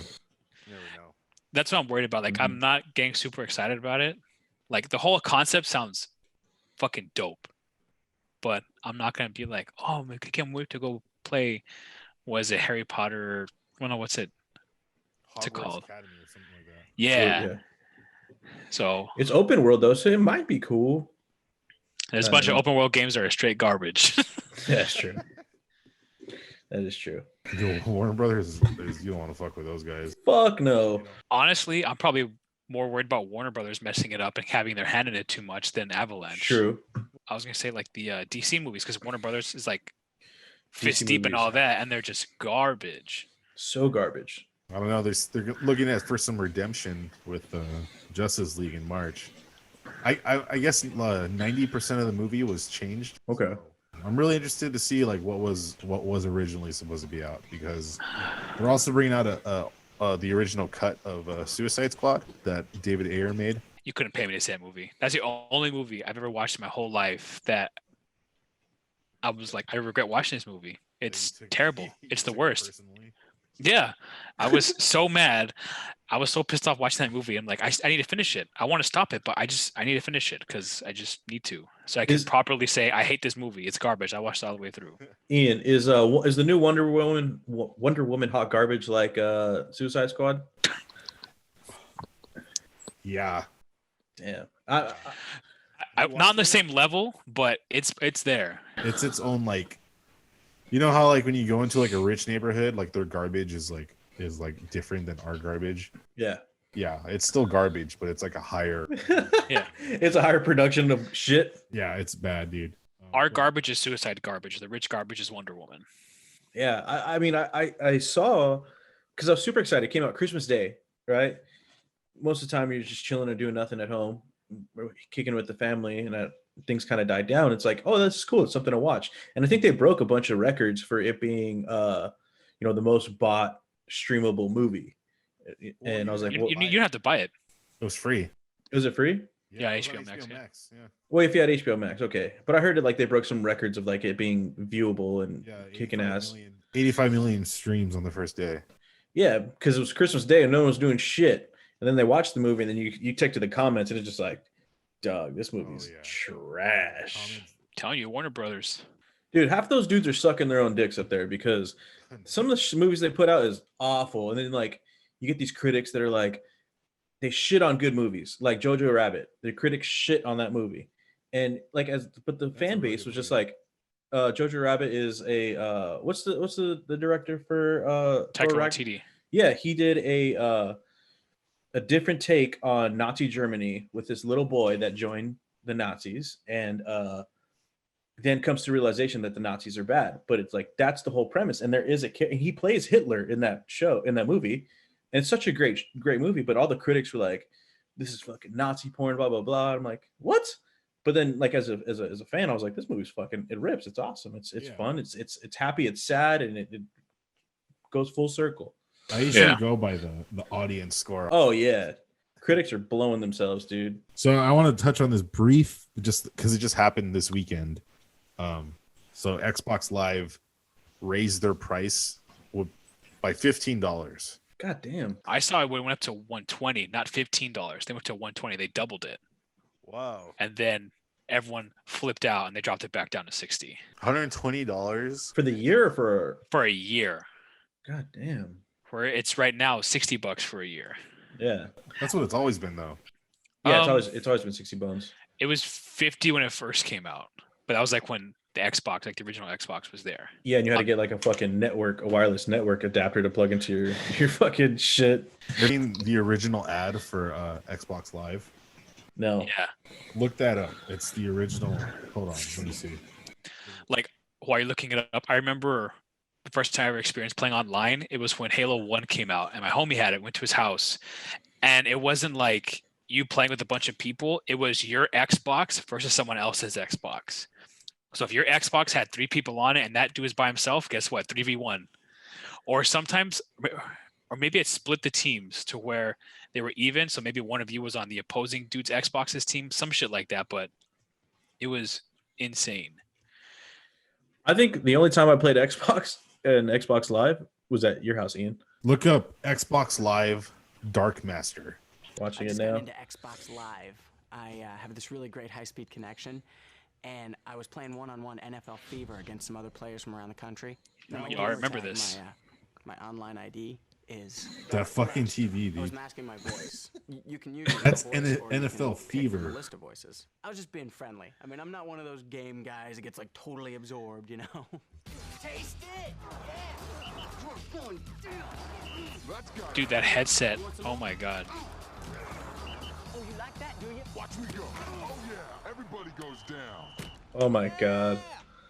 never know. That's what I'm worried about. Like, I'm not getting super excited about it. Like, the whole concept sounds fucking dope, but I'm not gonna be like, oh, I can't wait to go play. Was it Harry Potter? Well, no, what's it? What's it called? Academy or something like that. Yeah. So it's open world though, so it might be cool. There's a bunch of open world games that are straight garbage. That's true. That is true. Yo, Warner Brothers, you don't want to fuck with those guys. Fuck no. Honestly, I'm probably more worried about Warner Brothers messing it up and having their hand in it too much than Avalanche. True. I was gonna say like the DC movies, because Warner Brothers is like fist deep in all that, and they're just garbage. So garbage. I don't know. They're looking for some redemption with Justice League in March. I guess 90% of the movie was changed. Okay. So I'm really interested to see like what was originally supposed to be out, because we're also bringing out the original cut of Suicide Squad that David Ayer made. You couldn't pay me to see that movie. That's the only movie I've ever watched in my whole life that I was like, I regret watching this movie. It's terrible. It's the worst. Personally. Yeah, I was so mad. I was so pissed off watching that movie. I'm like, I need to finish it. I want to stop it, but I need to finish it because I just need to, so I can properly say I hate this movie. It's garbage. I watched it all the way through. Ian, is the new Wonder Woman hot garbage like Suicide Squad? Yeah. Damn. I'm not on the same level, but it's there. It's its own like. You know how like when you go into like a rich neighborhood, like their garbage is different than our garbage. Yeah. Yeah, it's still garbage, but it's like a higher. Yeah. It's a higher production of shit. Yeah, it's bad, dude. Our garbage is Suicide garbage. The rich garbage is Wonder Woman. Yeah, I mean, I saw, because I was super excited. It came out Christmas Day, right? Most of the time you're just chilling or doing nothing at home, kicking with the family, and things kind of died down. It's like, oh, this is cool. It's something to watch. And I think they broke a bunch of records for it being, the most bought streamable movie. And I was like, well, you don't have to buy it. It was free. Was it free? Yeah, it was HBO on Max, Yeah. Well, if you had HBO Max, okay. But I heard that like they broke some records of like it being viewable and kicking ass. 85 million streams on the first day. Yeah, because it was Christmas Day and no one was doing shit. And then they watched the movie and then you take to the comments and it's just like, dog, this movie's trash. I'm telling you, Warner Brothers. Dude, half those dudes are sucking their own dicks up there because some of the movies they put out is awful. And then like you get these critics that are like, they shit on good movies, like Jojo Rabbit. The critics shit on that movie. And like but the fan base was just like, Jojo Rabbit is a what's the director for Taika Waititi. Yeah, he did a different take on Nazi Germany with this little boy that joined the Nazis and then comes to realization that the Nazis are bad. But it's like, that's the whole premise. And there is he plays Hitler in that movie. And it's such a great movie. But all the critics were like, this is fucking Nazi porn, blah, blah, blah. I'm like, what? But then like as a fan, I was like, this movie's fucking, it rips. It's awesome. It's fun. It's happy. It's sad. And it goes full circle. I usually go by the audience score. Oh yeah, critics are blowing themselves, dude. So I want to touch on this brief, just because it just happened this weekend. So Xbox Live raised their price by $15. God damn. I saw it when it went up to 120, not $15. They went to 120. They doubled it, Wow. and then everyone flipped out and they dropped it back down to 60 $120. For the year or for a year. God damn. Where it's right now $60 for a year. Yeah. That's what it's always been, though. Yeah, Um, it's always been 60 bones. It was 50 when it first came out, but that was like when the Xbox, like the original Xbox, was there. Yeah, and you had to get like a fucking network, a wireless network adapter to plug into your fucking shit. I mean, the original ad for Xbox Live. No. Yeah, Look that up. It's the original. Hold on, let me see. like while you're looking it up, I remember the first time I ever experienced playing online. It was when Halo 1 came out, and my homie had it. Went to his house, and it wasn't like you playing with a bunch of people. It was your Xbox versus someone else's Xbox. So if your Xbox had 3 people on it and that dude was by himself, guess what? 3v1. Or sometimes, or maybe it split the teams to where they were even. So maybe one of you was on the opposing dude's Xbox's team, some shit like that. But it was insane. I think the only time I played Xbox and Xbox Live was at your house, Ian. Look up Xbox Live Dark Master. Watching I it just got now. into Xbox Live. I have this really great high-speed connection, and I was playing one-on-one NFL Fever against some other players from around the country. Now, my Yeah, I gamer remember tag, this. My online ID is That fucking TV, I was dude. masking my voice. You can use it That's as a voice, or you NFL can pick from Fever. a list of voices. I was just being friendly. I mean, I'm not one of those game guys that gets like totally absorbed, you know. Taste it. Dude, that headset. Oh my God. Oh, you like that, do you? Watch me go. Oh yeah, everybody goes down. Oh my god.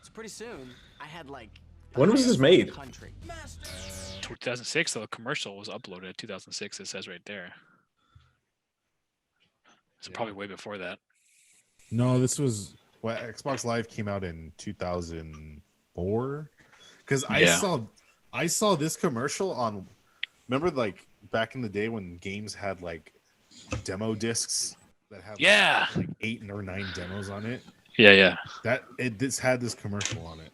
So pretty soon, I had like. When was this made? Country. 2006, the commercial was uploaded. 2006, it says right there. So probably way before that. No, this was Xbox Live came out in 2004. Because Yeah. I saw this commercial on. Remember, like back in the day when games had like demo discs that had Yeah. like 8 or 9 demos on it. Yeah. This had this commercial on it,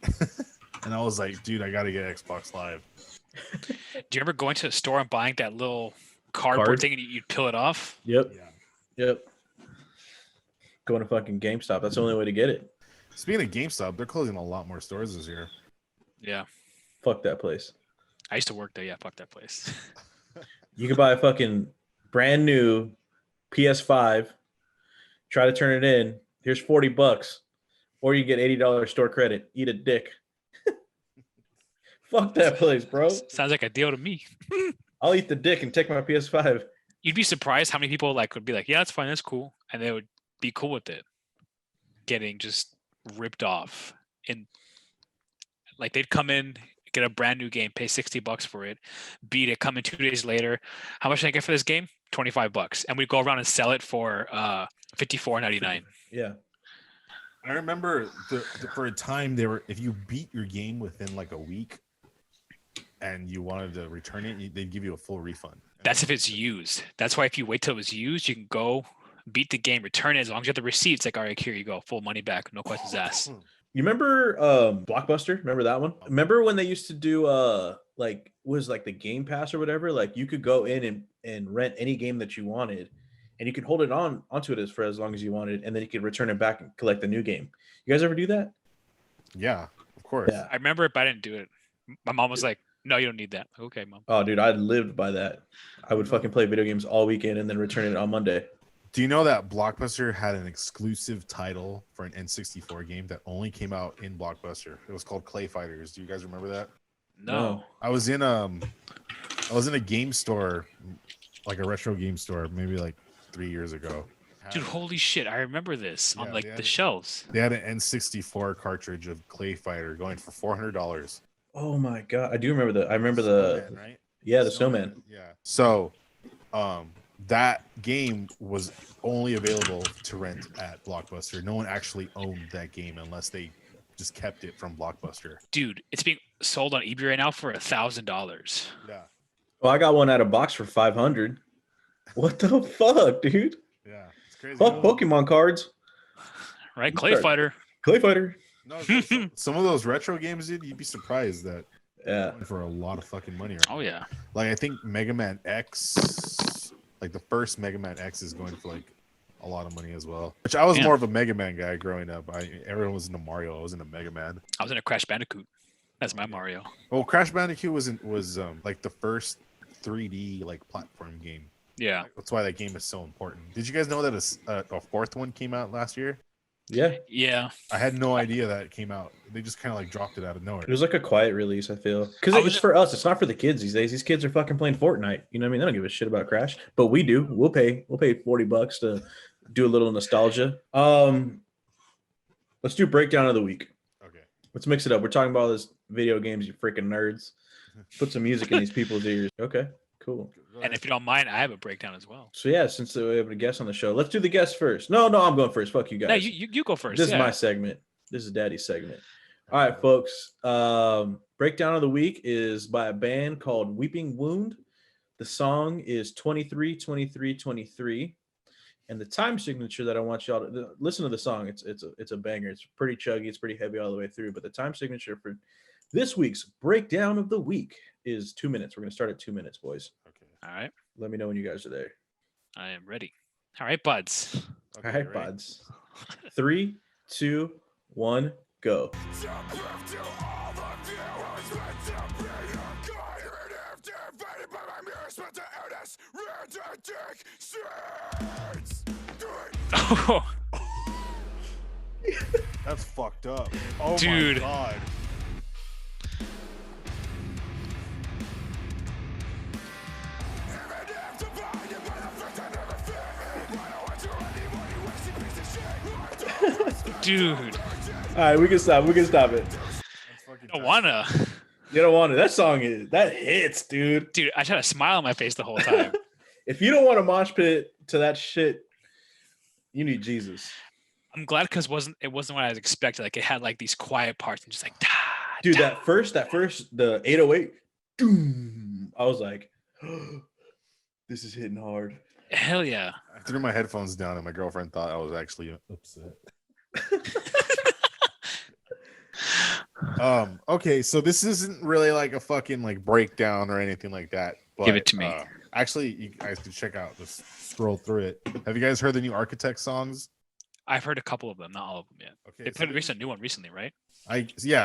and I was like, dude, I gotta get Xbox Live. Do you remember going to the store and buying that little cardboard Card? thing and you'd peel it off? Yep. Yeah. Yep. Going to fucking GameStop. That's the only way to get it. Speaking of GameStop, they're closing a lot more stores this year. Yeah. Fuck that place. I used to work there. Yeah, fuck that place. You could buy a fucking brand new PS5, try to turn it in. Here's $40, or you get $80 store credit. Eat a dick. Fuck that place, bro. Sounds like a deal to me. I'll eat the dick and take my PS5. You'd be surprised how many people like would be like, yeah, that's fine, that's cool. And they would be cool with it. Getting just ripped off. And like they'd come in, get a brand new game, pay $60 for it, beat it, come in 2 days later. How much did I get for this game? $25. And we'd go around and sell it for $54.99. Yeah. I remember for a time they were, if you beat your game within like a week and you wanted to return it, they'd give you a full refund. That's if it's used. That's why if you wait till it was used, you can go beat the game, return it. As long as you have the receipts, like, all right, here you go, full money back, no questions asked. You remember Blockbuster? Remember that one? Remember when they used to do like was like the Game Pass or whatever? Like you could go in and rent any game that you wanted, and you could hold it onto it for as long as you wanted, and then you could return it back and collect the new game. You guys ever do that? Yeah, of course. Yeah. I remember it, but I didn't do it. My mom was like, no, you don't need that. Okay, mom. Oh, dude, I lived by that. I would fucking play video games all weekend and then return it on Monday. Do you know that Blockbuster had an exclusive title for an N64 game that only came out in Blockbuster? It was called Clay Fighters. Do you guys remember that? No. I was in a game store, like a retro game store, maybe like 3 years ago. Dude, holy shit. I remember this on Yeah, like they the had it. shelves. They had an N64 cartridge of Clay Fighter going for $400. Oh my god, I do remember the. I remember the. Snowman, right? Yeah, the snowman. Yeah. So, that game was only available to rent at Blockbuster. No one actually owned that game unless they just kept it from Blockbuster. Dude, it's being sold on eBay right now for $1,000. Yeah. Well, I got one out of box for 500. What the fuck, dude? Yeah. It's crazy. Fuck Pokemon cards. Right? Clay Sure. Fighter. Clay Fighter. No, some of those retro games, dude, you'd be surprised that Yeah. going for a lot of fucking money right Oh yeah. Like I think Mega Man X, like the first Mega Man X is going for like a lot of money as well. Which I was Yeah. more of a Mega Man guy growing up. Everyone was into Mario. I was into Mega Man. I was in a Crash Bandicoot. That's my Mario. Well, Crash Bandicoot was like the first 3D like platform game. Yeah. That's why that game is so important. Did you guys know that a fourth one came out last year? Yeah. Yeah. I had no idea that it came out. They just kind of like dropped it out of nowhere. It was like a quiet release, I feel. Because I it's was- for us. It's not for the kids these days. These kids are fucking playing Fortnite. You know what I mean? They don't give a shit about Crash. But we do. We'll pay $40 to do a little nostalgia. Let's do breakdown of the week. Okay. Let's mix it up. We're talking about all this video games, you freaking nerds. Put some music in these people's ears. Okay, cool. Go And ahead. if you don't mind, I have a breakdown as well. So yeah, since we have a guest on the show, let's do the guest first. No, I'm going first. Fuck you guys. No, you go first. This yeah. is my segment. This is Daddy's segment. All right, folks. Breakdown of the week is by a band called Weeping Wound. The song is 23-23-23. And the time signature that I want y'all to listen to the song, it's a banger. It's pretty chuggy, it's pretty heavy all the way through. But the time signature for this week's breakdown of the week is 2 minutes. We're gonna start at 2 minutes, boys. Okay. All right. Let me know when you guys are there. I am ready. All right, buds. Okay, All right, ready? buds. 3, 2, 1, go. Oh, That's fucked up. Oh Dude. my god. dude. All right, we can stop. We can stop it. That's fucking I tight. wanna. You don't want it. That song that hits, dude. Dude, I had a smile on my face the whole time. If you don't want to mosh pit to that shit, you need Jesus. I'm glad because it wasn't what I was expecting. Like it had like these quiet parts and just like Dude, that first the 808, doom, I was like, this is hitting hard. hell yeah. I threw my headphones down and my girlfriend thought I was actually upset. Okay, so this isn't really like a fucking like breakdown or anything like that. But, Give it to me. Actually, you guys can check out, just scroll through it. Have you guys heard the new Architect songs? I've heard a couple of them, not all of them yet. Okay, They put a new one recently, right?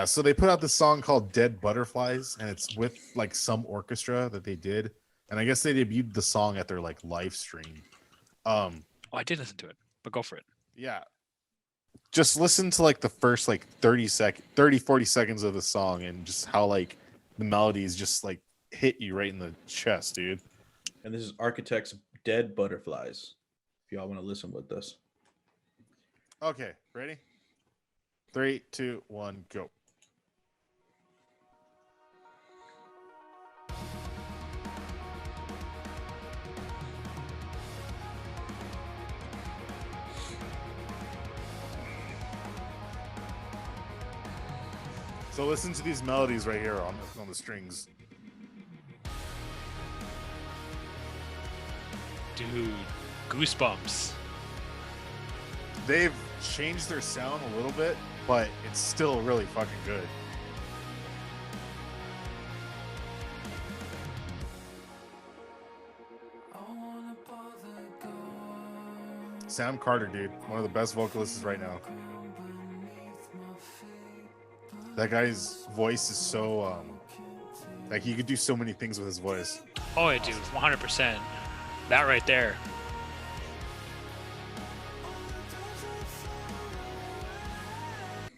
so they put out this song called Dead Butterflies, and it's with like some orchestra that they did. And I guess they debuted the song at their like live stream. Oh, I did listen to it, but go for it. Yeah. Just listen to like the first like 40 seconds of the song and just how like the melodies just like hit you right in the chest, dude. And this is Architect's Dead Butterflies. If y'all want to listen with us. Okay, ready? 3, 2, 1, go. So listen to these melodies right here on the strings. Dude, goosebumps. They've changed their sound a little bit, but it's still really fucking good. Sam Carter, dude, one of the best vocalists right now. That guy's voice is so like he could do so many things with his voice. Oh, yeah, dude, 100%. That right there.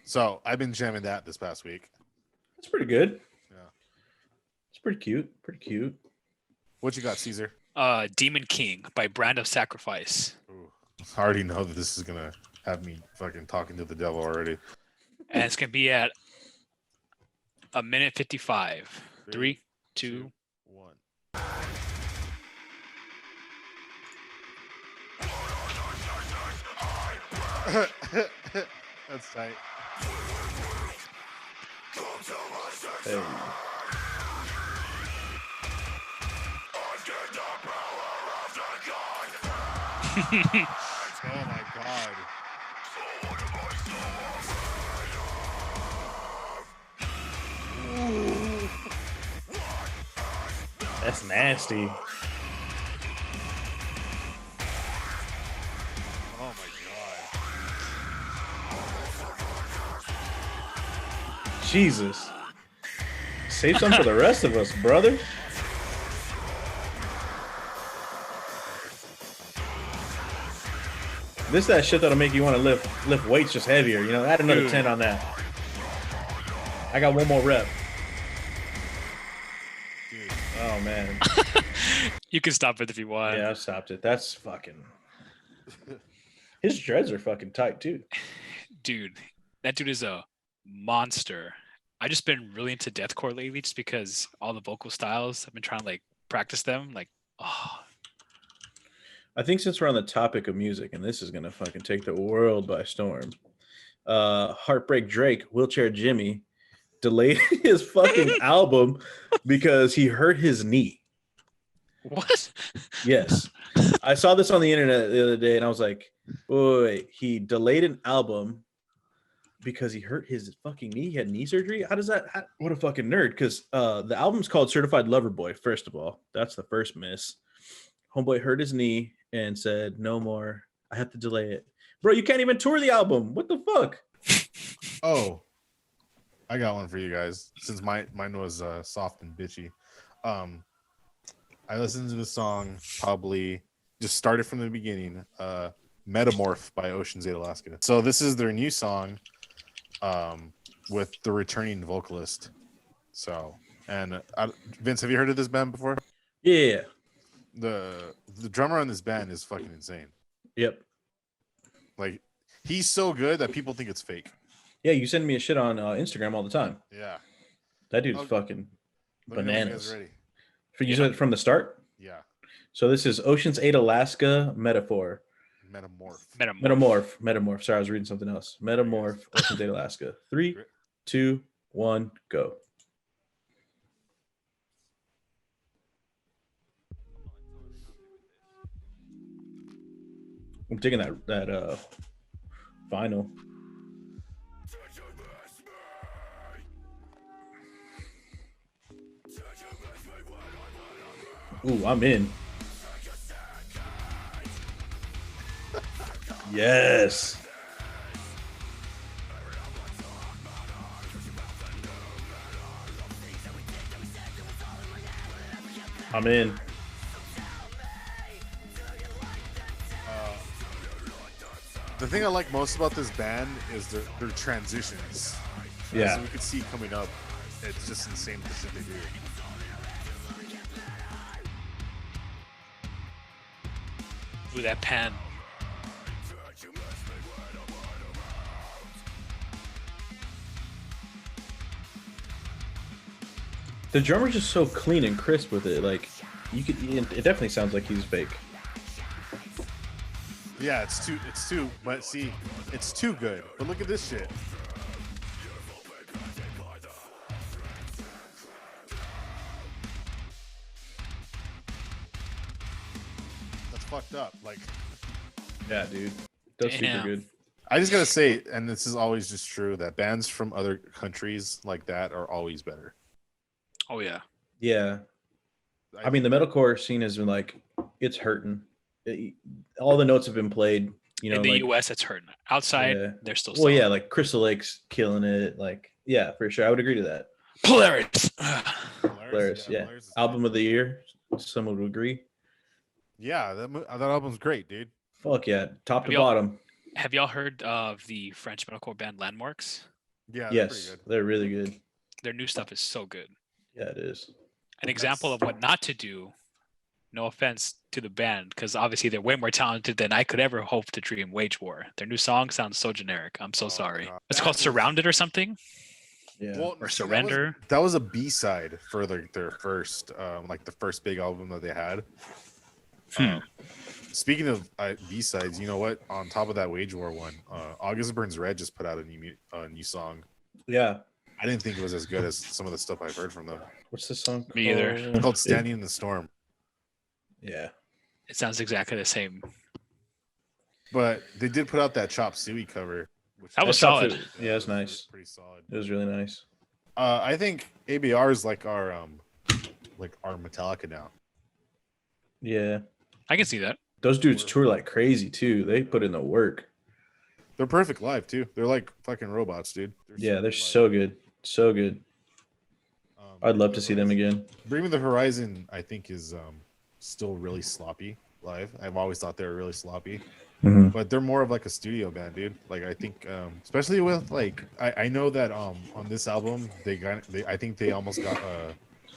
So I've been jamming that this past week. It's pretty good. Yeah. It's pretty cute. Pretty cute. What you got, Caesar? Demon King by Brand of Sacrifice. Ooh, I already know that this is gonna have me fucking talking to the devil already. And it's going to be at 1:55. 3, 2. 1. That's tight. Hey. Oh my god. That's nasty. Oh my Jesus. Save some for the rest of us, brother. This that shit that'll make you want to lift weights just heavier. You know, add another Dude. 10 on that. I got one more rep. Dude. Oh man. You can stop it if you want. Yeah, I stopped it. That's fucking. His dreads are fucking tight too. Dude, that dude is a monster. I just been really into deathcore lately, just because all the vocal styles. I've been trying to like practice them. Like, oh, I think since we're on the topic of music, and this is gonna fucking take the world by storm. Heartbreak Drake, Wheelchair Jimmy, delayed his fucking album because he hurt his knee. what? Yes. I saw this on the internet the other day and I was like, wait, he delayed an album because he hurt his fucking knee. He had knee surgery. How does that? What a fucking nerd. Because the album's called Certified Lover Boy, first of all. That's the first miss. Homeboy hurt his knee and said, no more. I have to delay it. Bro, you can't even tour the album. What the fuck? Oh, I got one for you guys. Since mine was soft and bitchy. I listened to the song probably just started from the beginning. Metamorph by Ocean's 8 Alaska. So this is their new song with the returning vocalist. So, and Vince, have you heard of this band before? Yeah. The drummer on this band is fucking insane. Yep. Like, he's so good that people think it's fake. Yeah, you send me a shit on Instagram all the time. Yeah. That dude's Okay. fucking Let me know when you bananas. guys ready. For you said from the start? Yeah. So this is Ocean's 8 Alaska Metaphor. Metamorph. Metamorph. Sorry, I was reading something else. Metamorph, Ocean's 8 Alaska. 3, 2, 1, go. I'm taking that vinyl. Ooh, I'm in. Yes. I'm in. The thing I like most about this band is their transitions. Yeah. As we could see coming up, it's just insane the shit they do. Ooh, that pan. The drummer's just so clean and crisp with it. Like, you could. It definitely sounds like he's fake. Yeah, it's too, but see, it's too good. But look at this shit. That's fucked up. Like, Yeah, dude. That's super Damn. good. I just gotta say, and this is always just true, that bands from other countries like that are always better. Oh yeah. Yeah. I mean, the metalcore scene has been like, it's hurting. All the notes have been played. You know, In the like, U.S., it's hurting. Outside, Yeah. they're still. well, yeah, like Crystal Lake's killing it. Like, yeah, for sure. I would agree to that. Polaris. Polaris, yeah. Polaris is Album good. of the year. Someone would agree. Yeah, that album's great, dude. Fuck yeah. Top to Have y'all- bottom. Have y'all heard of the French metalcore band Landmarks? Yeah, they're pretty Yes. good. They're really good. Their new stuff is so good. Yeah, it is. An example of what not to do. No offense to the band, because obviously they're way more talented than I could ever hope to dream. Wage War. Their new song sounds so generic. I'm so Oh, sorry. God. It's That called was- Surrounded or something, Yeah. Well, or see, Surrender. That was a B-side for their first, like the first big album that they had. Speaking of B-sides, you know what? On top of that Wage War one, August Burns Red just put out a new song. Yeah. I didn't think it was as good as some of the stuff I've heard from them. What's this song? Me either. It's called Standing in the Storm. Yeah. It sounds exactly the same. But they did put out that Chop Suey cover. Which That was That's solid. top two. Yeah, it's nice. Pretty solid. It was really nice. I think ABR is like our like are Metallica now. Yeah. I can see that. Those dudes tour like crazy too. They put in the work. They're perfect live too. They're like fucking robots, dude. Yeah, they're good so live. good. So good. I'd Bring love Me to the see them Horizon- again. Bring Me the Horizon, I think, is still really sloppy live. I've always thought they were really sloppy, but they're more of like a studio band, dude. Like I think, especially with like I know that on this album I think they almost got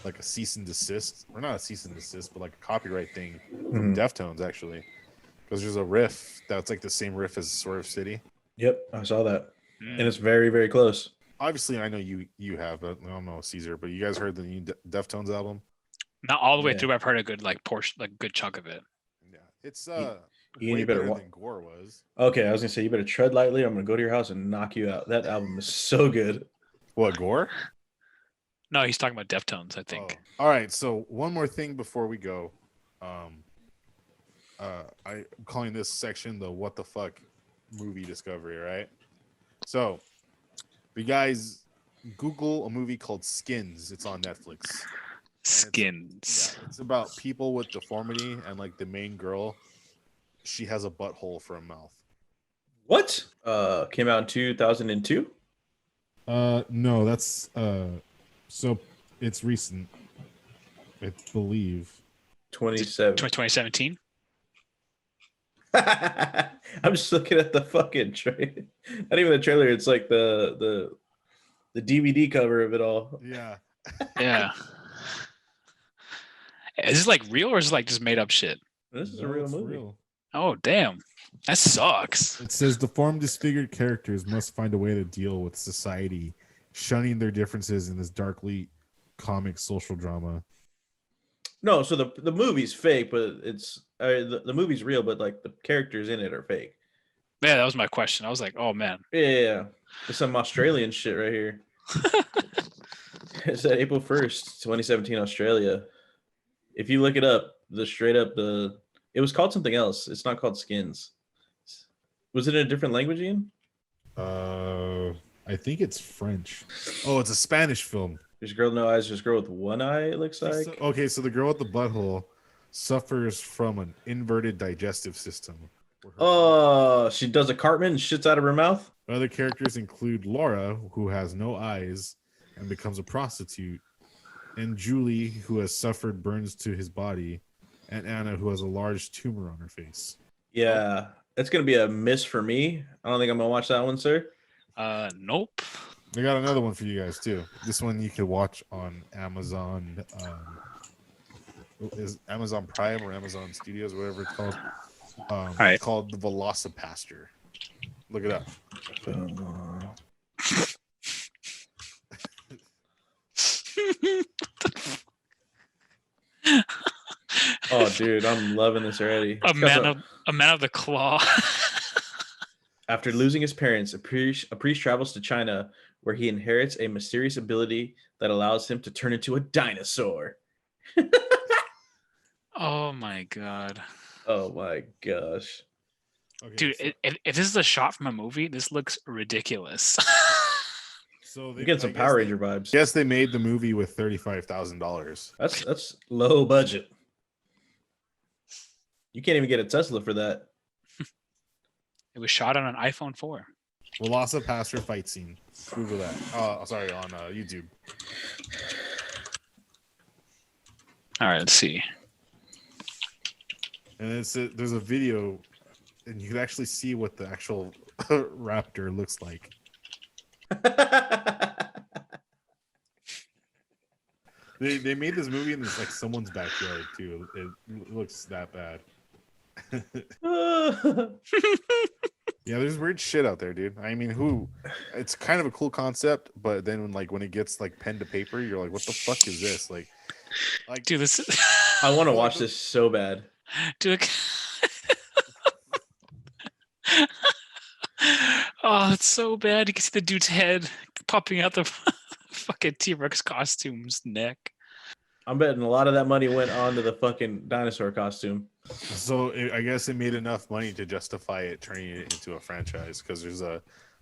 like a cease and desist, or not a cease and desist, but like a copyright thing from Deftones actually, because there's a riff that's like the same riff as Swerve City. Yep, I saw that. Mm. And it's very, very close. Obviously, I know you have, but I don't know Caesar. But you guys heard the new Deftones album? Not all the way Yeah. through. I've heard a good like portion, like good chunk of it. Yeah, it's Ian, way you better better wa- than Gore was. Okay, I was gonna say you better tread lightly. I'm gonna go to your house and knock you out. That album is so good. What, Gore? No, he's talking about Deftones, I think. Oh. All right. So one more thing before we go. I'm calling this section the "What the fuck" movie discovery. Right. So, you guys Google a movie called Skins. It's on Netflix. Skins. Yeah, it's about people with deformity, and like the main girl, she has a butthole for a mouth. What? Came out in 2002. No, that's so it's recent, I believe. 27. 2017. I'm just looking at the fucking trailer. Not even the trailer. It's like the DVD cover of it all. Yeah. Yeah. Is this like real or is it like just made up shit? This is a No, real it's movie. real. Oh damn. That sucks. It says deformed, disfigured characters must find a way to deal with society, shunning their differences in this darkly comic social drama. No, so the movie's fake, but it's the movie's real, but like the characters in it are fake. Yeah, that was my question. I was like, oh man. Yeah. It's some Australian shit right here. It said April 1st, 2017, Australia. If you look it up, it was called something else. It's not called Skins. Was it in a different language, Ian? I think it's French. Oh, it's a Spanish film. There's a girl with no eyes, there's a girl with one eye, it looks like. Okay, so the girl with the butthole suffers from an inverted digestive system. Oh, she does a Cartman and shits out of her mouth. Other characters include Laura, who has no eyes and becomes a prostitute, and Julie, who has suffered burns to his body, and Anna, who has a large tumor on her face. Yeah, it's gonna be a miss for me. I don't think I'm gonna watch that one, sir. Nope. I got another one for you guys too. This one you could watch on Amazon. Is Amazon Prime or Amazon Studios, whatever it's called. right. It's called The Velocipaster. Look it up. Oh, dude, I'm loving this already. A man of the claw. After losing his parents, a priest travels to China, where he inherits a mysterious ability that allows him to turn into a dinosaur. Oh my god. Oh my gosh. Okay, Dude, so, if this is a shot from a movie, this looks ridiculous. so You get some Power Ranger vibes. Yes, they made the movie with $35,000. That's low budget. You can't even get a Tesla for that. It was shot on an iPhone 4. Velocipaster fight scene. Google that. Sorry, on YouTube. All right, let's see. And there's a video, and you can actually see what the actual raptor looks like. They made this movie in this like someone's backyard too. It looks that bad. Yeah, there's weird shit out there, dude. I mean, it's kind of a cool concept, but then when it gets like pen to paper, you're like, what the fuck is this? Like Dude, this I want to watch this so bad. dude. Oh, it's so bad. You can see the dude's head popping out the fucking T-Rex costume's neck. I'm betting a lot of that money went on to the fucking dinosaur costume. So I guess it made enough money to justify it turning it into a franchise because there's a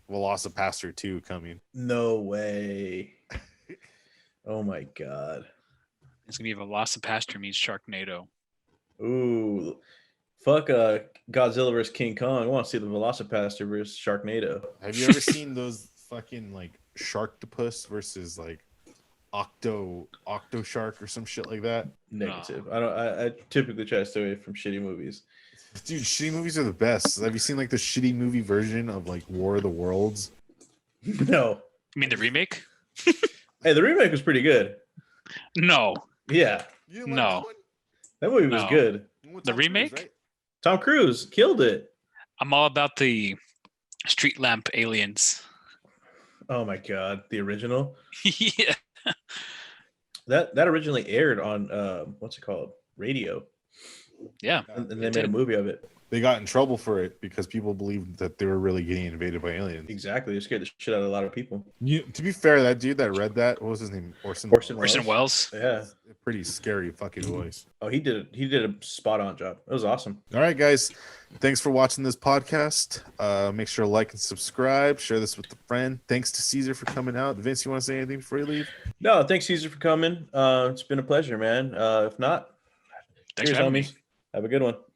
Velocipaster 2 coming. No way. Oh my god. It's gonna be Velocipaster meets Sharknado. Ooh, fuck Godzilla vs King Kong. I want to see the Velocipaster versus Sharknado. Have you ever seen those fucking like Sharktopus versus like Octo Shark or some shit like that? Negative. I typically try to stay away from shitty movies. Dude, shitty movies are the best. Have you seen like the shitty movie version of like War of the Worlds? No. You mean the remake? Hey, the remake was pretty good. No. Yeah, You didn't No. that one? that movie was No. good. With The Tom Cruise, remake? right? Tom Cruise killed it. I'm all about the street lamp aliens. Oh my god, the original. Yeah. That originally aired on what's it called? Radio. Yeah. And they made a movie of it. They got in trouble for it because people believed that they were really getting invaded by aliens. Exactly. It scared the shit out of a lot of people. To be fair, that dude that read that, what was his name? Orson Orson Orson Welles. Yeah. A pretty scary fucking voice. Oh, he did a spot on job. It was awesome. All right, guys. Thanks for watching this podcast. Make sure to like and subscribe. Share this with a friend. Thanks to Caesar for coming out. Vince, you want to say anything before you leave? No, thanks Caesar for coming. It's been a pleasure, man. If not, Thanks cheers, for having homies. me. Have a good one.